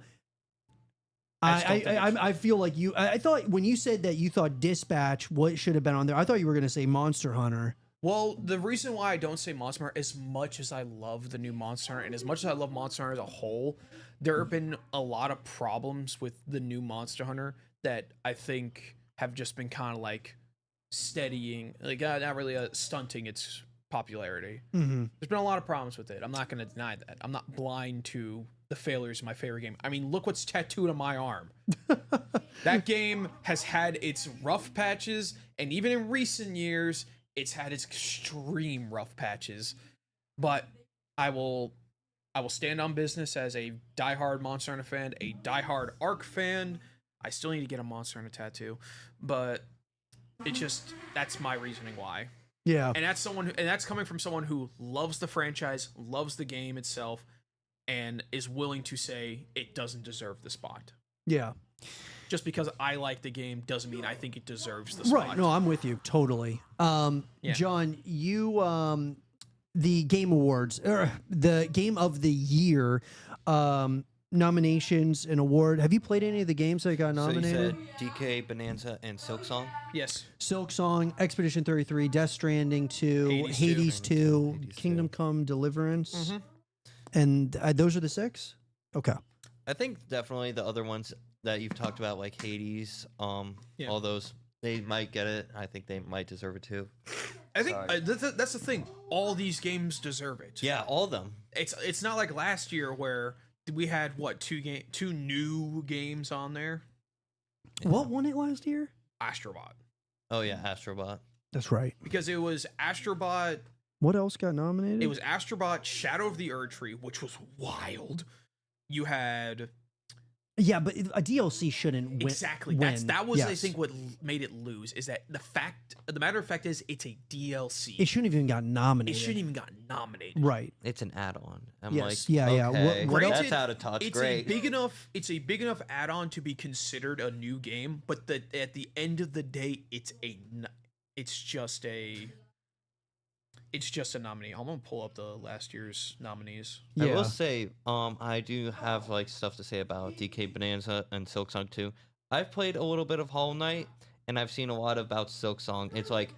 feel like you... I thought when you said that you thought Dispatch, what should have been on there, I thought you were going to say Monster Hunter. Well, the reason why I don't say Monster Hunter, as much as I love the new Monster Hunter, and as much as I love Monster Hunter as a whole, there have been a lot of problems with the new Monster Hunter that I think have just been kind of like steadying, like not really stunting its popularity. Mm-hmm. There's been a lot of problems with it. I'm not going to deny that. I'm not blind to the failures of my favorite game. I mean, look what's tattooed on my arm. That game has had its rough patches, and even in recent years, it's had its extreme rough patches, but I will I will stand on business as a diehard Monster Hunter fan, a diehard Ark fan. I still need to get a Monster Hunter tattoo, but it's just that's my reasoning why. Yeah, and that's coming from someone who loves the franchise, loves the game itself, and is willing to say it doesn't deserve the spot. Yeah. Just because I like the game doesn't mean I think it deserves the spot. Right. No, I'm with you totally. John, you the Game Awards, the Game of the Year nominations and award. Have you played any of the games that got nominated? So you said DK, Bonanza, and Silksong? Yes. Silksong, Expedition 33, Death Stranding 2, Hades 2, Kingdom Come Deliverance. Mm-hmm. And those are the 6? Okay. I think definitely the other ones that you've talked about, like Hades, all those, they might get it. I think they might deserve it too. I think that's the thing. All these games deserve it. Yeah, all of them. It's not like last year where we had two new games on there. What won it last year? Astrobot. Oh yeah, Astrobot. That's right. Because it was Astrobot. What else got nominated? It was Astrobot, Shadow of the Erdtree, which was wild. You had. Yeah, but a DLC shouldn't win. Exactly. That was I think what made it lose is that the matter of fact is it's a DLC. It shouldn't even got nominated. It shouldn't even got nominated. Right. It's an add-on. I'm yes. like, yeah. Okay, what that's out of touch. Great. It's a big enough add-on to be considered a new game, but at the end of the day, it's just a nominee. I'm gonna pull up the last year's nominees. Yeah. I will say, I do have like stuff to say about DK Bonanza and Silksong 2. I've played a little bit of Hollow Knight, and I've seen a lot about Silksong. It's like,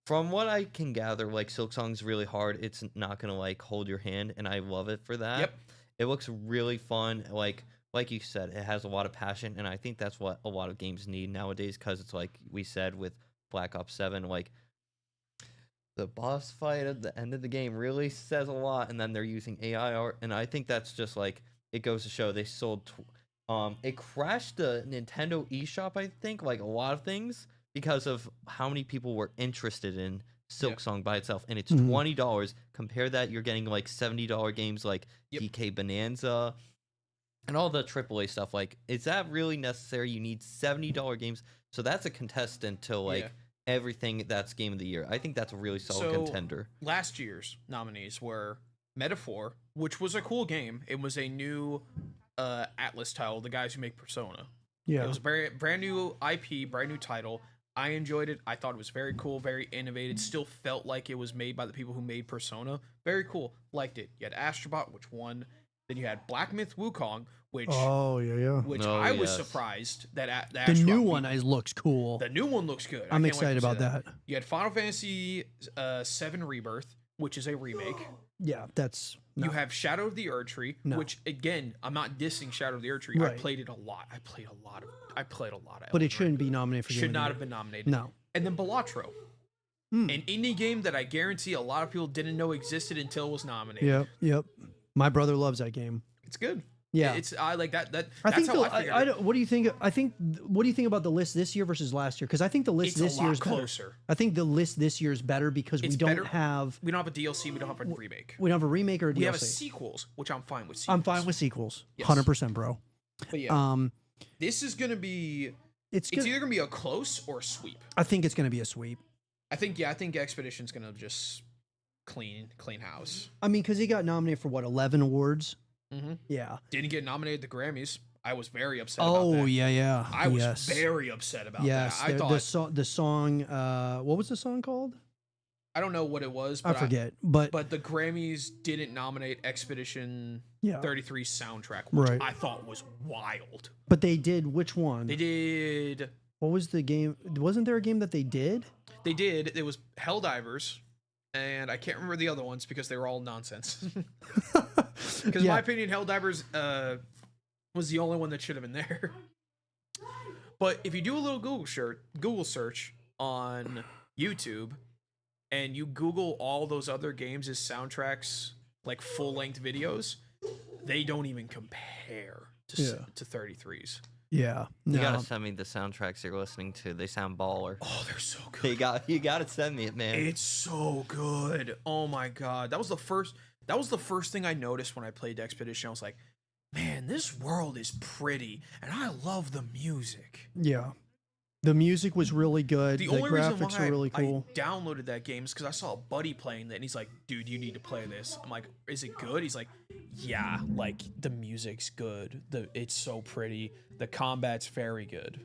from what I can gather, like Silksong's really hard. It's not gonna like hold your hand, and I love it for that. Yep. It looks really fun. Like you said, it has a lot of passion, and I think that's what a lot of games need nowadays. Because it's like we said with Black Ops 7, like. The boss fight at the end of the game really says a lot, and then they're using AI art, and I think that's just like it goes to show they sold. It crashed the Nintendo eShop, I think, like a lot of things because of how many people were interested in Silksong by itself, and it's $20. Compare that, you're getting like $70 games like DK Bonanza and all the AAA stuff. Like, is that really necessary? You need $70 games, so that's a contestant to like. Yeah. Everything that's Game of the Year. I think that's a really solid contender. Last year's nominees were Metaphor, which was a cool game. It was a new Atlas title, the guys who make Persona. Yeah. It was a brand new IP, brand new title. I enjoyed it. I thought it was very cool, very innovative. Still felt like it was made by the people who made Persona. Very cool. Liked it. You had Astrobot, which won. Then you had Black Myth Wukong, which I was surprised that the new one looks cool. The new one looks good. I'm excited about that. You had Final Fantasy VII Rebirth, which is a remake. Yeah, that's. You have Shadow of the Erdtree, which again, I'm not dissing Shadow of the Erdtree. Right. I played it a lot. I played a lot of. But it shouldn't be nominated for. Should not have been nominated. No. And then Balatro, an indie game that I guarantee a lot of people didn't know existed until it was nominated. Yep. My brother loves that game. It's good. Yeah, I like that. That's how I figured it. What do you think? What do you think about the list this year versus last year? Because I think the list this year is closer. Better. I think the list this year is better because we don't have a DLC. We don't have a remake. We don't have a remake or a DLC. We have sequels, which I'm fine with. I'm fine with sequels. 100%, bro. But yeah, this is gonna be. It's either gonna be a close or a sweep. I think it's gonna be a sweep. I think Expedition's gonna just clean house. I mean, because he got nominated for 11 awards. Mm-hmm. Yeah, didn't get nominated at the Grammys. I was very upset. about that. Oh yeah. I was very upset about that. I thought the song. What was the song called? I don't know what it was. But I forget. But the Grammys didn't nominate Expedition 33 soundtrack, which I thought was wild. But they did. Which one? They did. What was the game? Wasn't there a game that they did? They did. It was Helldivers. And I can't remember the other ones because they were all nonsense. Because in my opinion, Helldivers was the only one that should have been there. But if you do a little Google search on YouTube, and you Google all those other games as soundtracks, like full-length videos, they don't even compare to 33's. Yeah, you gotta send me the soundtracks you're listening to. They sound baller. Oh, they're so good. You gotta send me it, man. It's so good. Oh my god, that was the first That was the first thing I noticed when I played Expedition. I was like, man, this world is pretty, and I love the music. Yeah. The music was really good. The only reason graphics why are really cool. I downloaded that game is because I saw a buddy playing that, and he's like, dude, you need to play this. I'm like, is it good? He's like, yeah, like, the music's good. It's so pretty. The combat's very good.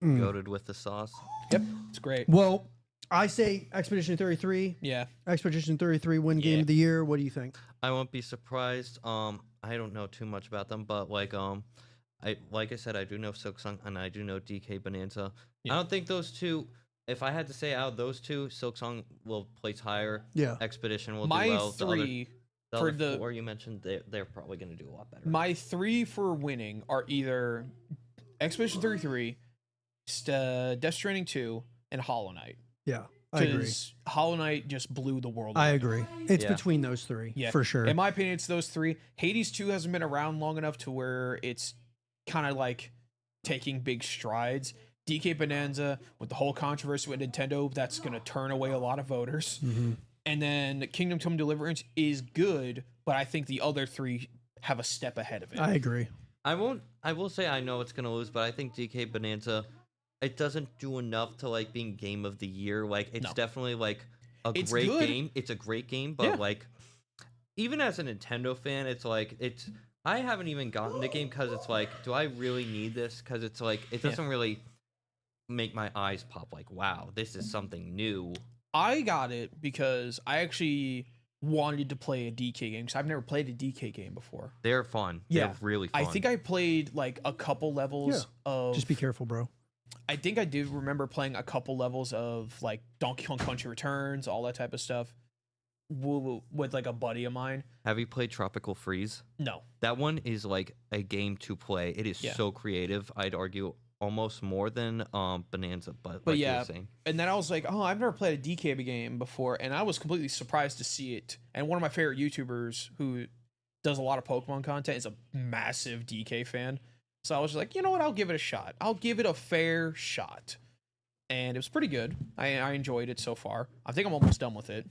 Goated with the sauce. Yep, it's great. Well, I say Expedition 33. Yeah. Expedition 33 win game of the year. What do you think? I won't be surprised. I don't know too much about them, but like I said, I do know Silksong and I do know DK Bonanza. Yeah. I don't think those two. If I had to say out of those two, Silksong will place higher. Yeah. Expedition will my do well. Three for the four you mentioned, they're probably going to do a lot better. My three for winning are either Expedition 33, Death Stranding 2, and Hollow Knight. Yeah, I agree. Hollow Knight just blew the world away. I agree. It's between those three, for sure. In my opinion, it's those three. Hades 2 hasn't been around long enough to where it's kind of like taking big strides. DK Bonanza, with the whole controversy with Nintendo, that's going to turn away a lot of voters. Mm-hmm. And then Kingdom Come Deliverance is good, but I think the other three have a step ahead of it. I agree. I will say I know it's going to lose, but I think DK Bonanza, it doesn't do enough to like being game of the year. Like it's definitely like it's great game. It's a great game, but like even as a Nintendo fan, it's like I haven't even gotten the game because it's like, do I really need this? Because it's like it doesn't really make my eyes pop. Like, wow, this is something new. I got it because I actually wanted to play a DK game because I've never played a DK game before. They're fun. Yeah, they're really fun. I think I played like a couple levels of. Just be careful, bro. I think I did remember playing a couple levels of like Donkey Kong Country Returns, all that type of stuff, with like a buddy of mine. Have you played Tropical Freeze? No. That one is like a game to play. It is so creative. I'd argue almost more than Bonanza, but like you were saying. And then I was like, oh, I've never played a DK game before, and I was completely surprised to see it. And one of my favorite YouTubers who does a lot of Pokemon content is a massive DK fan. So I was just like, you know what? I'll give it a shot. I'll give it a fair shot. And it was pretty good. I enjoyed it so far. I think I'm almost done with it.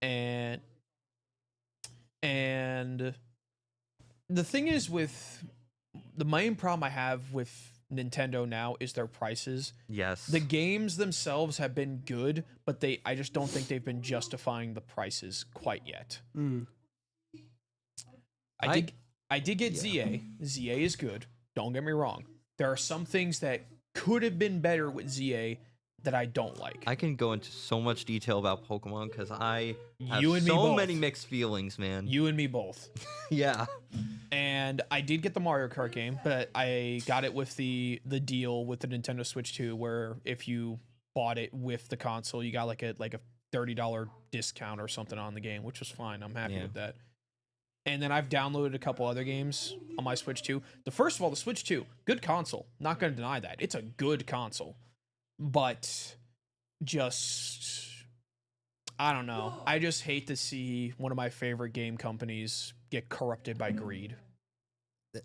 And the thing is with the main problem I have with Nintendo now is their prices. Yes. The games themselves have been good, but I just don't think they've been justifying the prices quite yet. I did get ZA. ZA is good. Don't get me wrong. There are some things that could have been better with ZA that I don't like. I can go into so much detail about Pokemon because I have you and me both. Many mixed feelings, man. You and me both. Yeah. And I did get the Mario Kart game, but I got it with the deal with the Nintendo Switch 2, where if you bought it with the console, you got like a $30 discount or something on the game, which was fine. I'm happy with that. And then I've downloaded a couple other games on my Switch 2. First of all, the Switch 2, good console. Not going to deny that. It's a good console. But just, I don't know. I just hate to see one of my favorite game companies get corrupted by greed.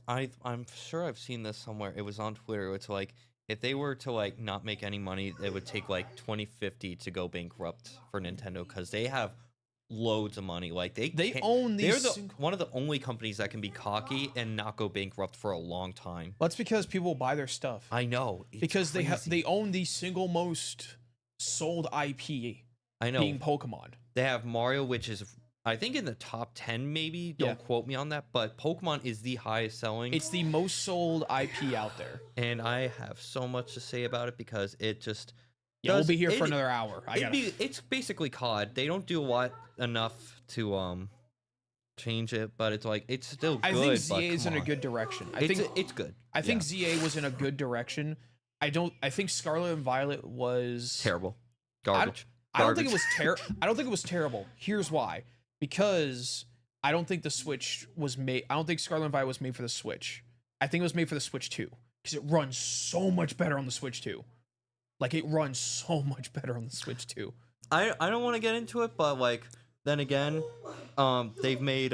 I'm sure I've seen this somewhere. It was on Twitter. It's like, if they were to like not make any money, it would take like 2050 to go bankrupt for Nintendo because they have loads of money. Like they own these. They're one of the only companies that can be cocky and not go bankrupt for a long time. Well, that's because people buy their stuff. I know, because they own the single most sold IP. I know, being Pokemon. They have Mario, which is I think in the top 10 maybe. Don't quote me on that, but Pokemon is the highest selling. It's the most sold IP out there, and I have so much to say about it because it just. Yeah, we'll be here for another hour. It's basically COD. They don't do a lot enough to change it, but it's like it's still good. I think ZA is in a good direction. I think it's good. I think ZA was in a good direction. I think Scarlet and Violet was terrible. Garbage. I don't think it was I don't think it was terrible. Here's why. Because I don't think the Switch was made. I don't think Scarlet and Violet was made for the Switch. I think it was made for the Switch 2 because it runs so much better on the Switch 2. Like, it runs so much better on the Switch 2. I don't want to get into it, but, like, then again, they've made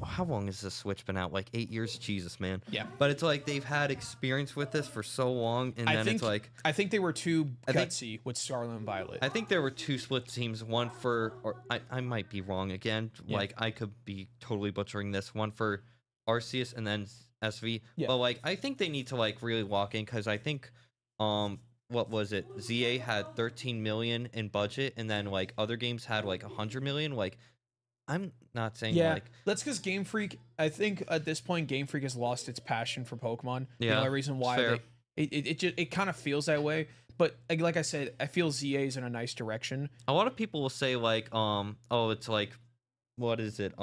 how long has the Switch been out? Like 8 years? Jesus, man. Yeah. But it's like they've had experience with this for so long, and then it's like I think they were too gutsy with Scarlet and Violet. I think there were 2 split teams. One for, or I might be wrong again. Yeah. Like I could be totally butchering this. One for Arceus and then SV. Yeah. But like I think they need to like really lock in, because I think what was it? ZA had 13 million in budget, and then like other games had like 100 million. Like, I'm not saying like that's because Game Freak. I think at this point, Game Freak has lost its passion for Pokemon. Yeah, the only reason why it kind of feels that way. But like I said, I feel ZA is in a nice direction. A lot of people will say like, oh, it's like, what is it?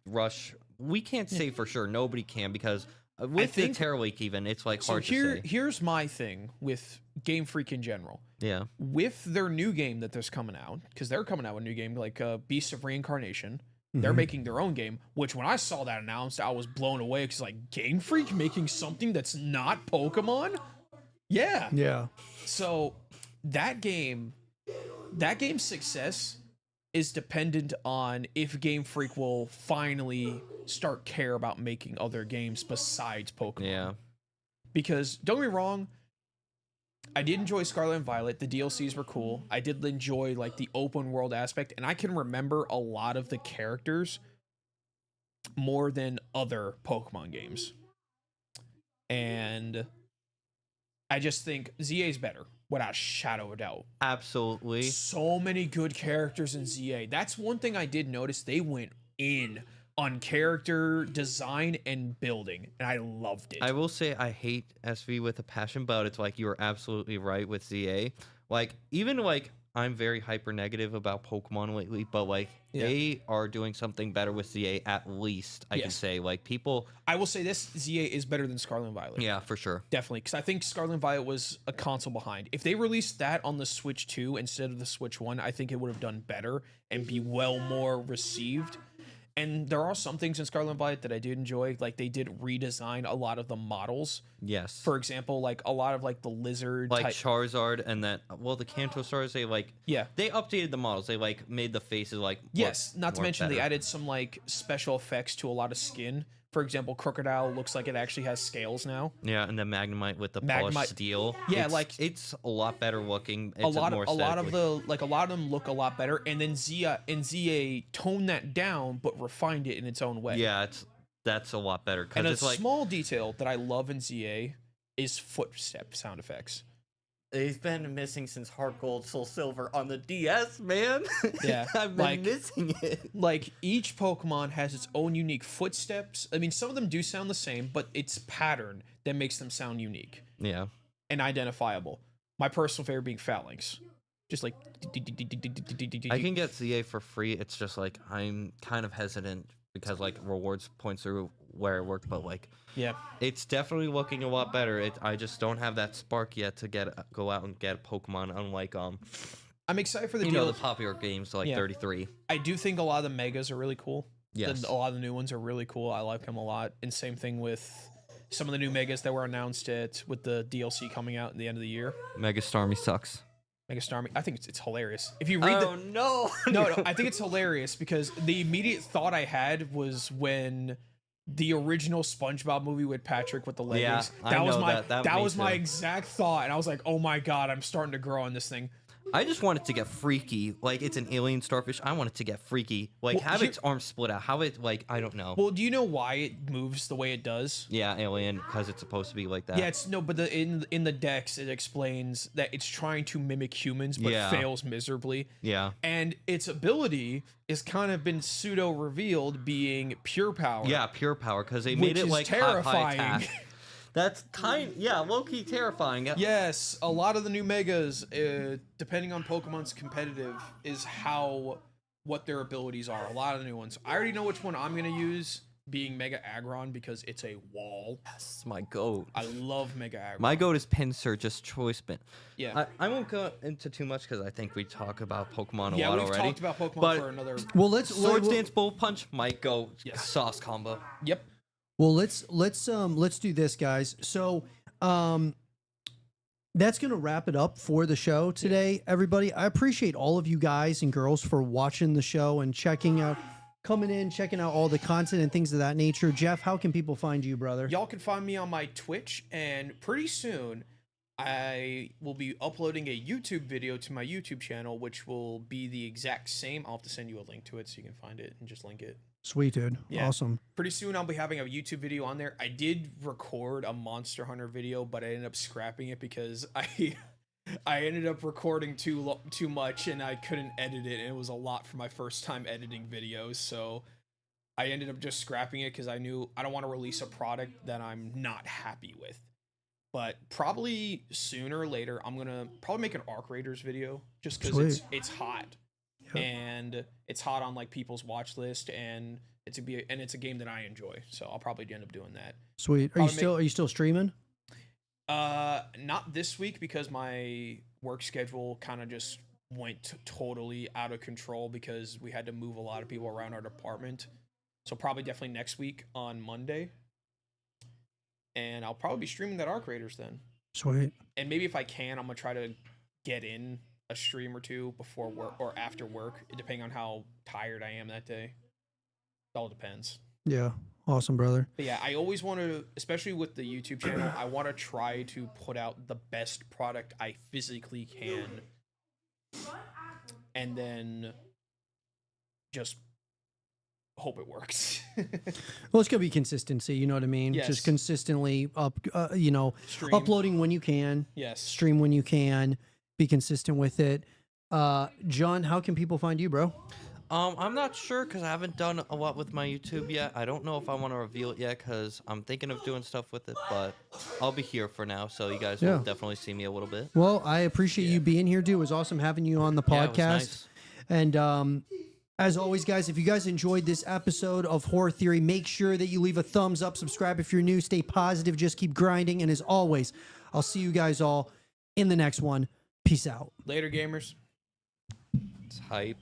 Rush. We can't say for sure. Nobody can, because with the Terra Leak, even it's like hard to say. Here's my thing with Game Freak in general. Yeah. With their new game that's coming out, because they're coming out with a new game like Beasts of Reincarnation. They're making their own game, which when I saw that announced, I was blown away, because like Game Freak making something that's not Pokemon. Yeah. So that game's success is dependent on if Game Freak will finally start care about making other games besides Pokemon. Yeah. Because don't get me wrong, I did enjoy Scarlet and Violet. The DLCs were cool. I did enjoy like the open world aspect, and I can remember a lot of the characters more than other Pokemon games. And I just think ZA's better, without a shadow of a doubt. Absolutely. So many good characters in ZA. That's one thing I did notice. They went in on character design and building, and I loved it. I will say I hate SV with a passion, but it's like you are absolutely right with ZA. Like, even like I'm very hyper negative about Pokemon lately, but like they are doing something better with ZA, at least I can say. Like, people, I will say this, ZA is better than Scarlet and Violet. Yeah, for sure. Definitely, because I think Scarlet and Violet was a console behind. If they released that on the Switch 2 instead of the Switch 1, I think it would have done better and be well more received. And there are some things in Scarlet and Violet that I did enjoy. Like, they did redesign a lot of the models. Yes. For example, like a lot of like the lizard like type. Charizard, and then the Kanto stars, they like they updated the models. They like made the faces like not to mention better. They added some like special effects to a lot of skin. For example, Crocodile looks like it actually has scales now. Yeah, and the Magnemite with the polished steel. Yeah, it's a lot better looking. It's a lot of them look a lot better. And then ZA toned that down but refined it in its own way. Yeah, that's a lot better. And it's a small detail that I love in ZA is footstep sound effects. They've been missing since Heart Gold, Soul Silver on the DS, man. Yeah, I've been missing it. Like, each Pokemon has its own unique footsteps. I mean, some of them do sound the same, but it's pattern that makes them sound unique. Yeah. And identifiable. My personal favorite being Phalanx. Just like... I can get ZA for free. It's just like, I'm kind of hesitant because like rewards points are where it worked, but like... Yeah, it's definitely looking a lot better. I just don't have that spark yet to go out and get a Pokemon. Unlike I'm excited for the the popular games like 33. I do think a lot of the megas are really cool. Yes, a lot of the new ones are really cool. I like them a lot. And same thing with some of the new megas that were announced with the DLC coming out at the end of the year. Mega Starmie sucks. Mega Starmie, I think it's hilarious. If you read no, I think it's hilarious because the immediate thought I had was when the original SpongeBob movie with Patrick with the leggings. Yeah, that was my exact thought, and I was like, "Oh my god, I'm starting to grow on this thing." I just want it to get freaky. Like, it's an alien starfish. I want it to get freaky. Like, have its arms split out. How it, like, I don't know. Well, do you know why it moves the way it does? Yeah, alien, because it's supposed to be like that. Yeah, but in the Dex, it explains that it's trying to mimic humans, but fails miserably. Yeah. And its ability is kind of been pseudo-revealed being pure power. Yeah, pure power, because they made it, like, terrifying. High attack. That's low-key terrifying. Yes, a lot of the new megas, depending on Pokemon's competitive, is what their abilities are. A lot of the new ones. I already know which one I'm gonna use, being Mega Aggron, because it's a wall. Yes, my goat. I love Mega Aggron. My goat is Pinsir, just choice spin. Yeah. I won't go into too much because I think we talk about Pokemon a lot already. Yeah, we've talked about Pokemon for another... Well, let's... Swords Dance Bull Punch might go sauce combo. Yep. Well, let's do this, guys. So, that's going to wrap it up for the show today, everybody. I appreciate all of you guys and girls for watching the show and checking out coming in, checking out all the content and things of that nature. Jeff, how can people find you, brother? Y'all can find me on my Twitch, and pretty soon I will be uploading a YouTube video to my YouTube channel, which will be the exact same. I'll have to send you a link to it so you can find it and just link it. Sweet, dude. Yeah. Awesome. Pretty soon I'll be having a YouTube video on there. I did record a Monster Hunter video, but I ended up scrapping it because I ended up recording too much and I couldn't edit it, and it was a lot for my first time editing videos, so I ended up just scrapping it because I knew I don't want to release a product that I'm not happy with. But probably sooner or later, I'm gonna probably make an Arc Raiders video just because it's hot. Yep. And it's hot on like people's watch list, and it's a game that I enjoy, so I'll probably end up doing that. Sweet. Are you still streaming? Not this week because my work schedule kind of just went totally out of control because we had to move a lot of people around our department. So probably definitely next week on Monday. And I'll probably be streaming that Arc Raiders then. Sweet. And maybe if I can, I'm gonna try to get in a stream or two before work or after work, depending on how tired I am that day. It all depends. Yeah. Awesome, brother. But yeah, I always want to, especially with the YouTube channel, I want to try to put out the best product I physically can. And then just hope it works. Well, it's gonna be consistency, you know what I mean? Yes. Just consistently Stream. uploading when you can. Yes. Stream when you can. Be consistent with it. John, how can people find you, bro? I'm not sure because I haven't done a lot with my YouTube yet. I don't know if I want to reveal it yet because I'm thinking of doing stuff with it, but I'll be here for now, so you guys will definitely see me a little bit. Well, I appreciate you being here, dude. It was awesome having you on the podcast. Yeah, it was nice. And as always, guys, if you guys enjoyed this episode of Horror Theory, make sure that you leave a thumbs up, subscribe if you're new, stay positive, just keep grinding. And as always, I'll see you guys all in the next one. Peace out. Later, gamers. It's hype.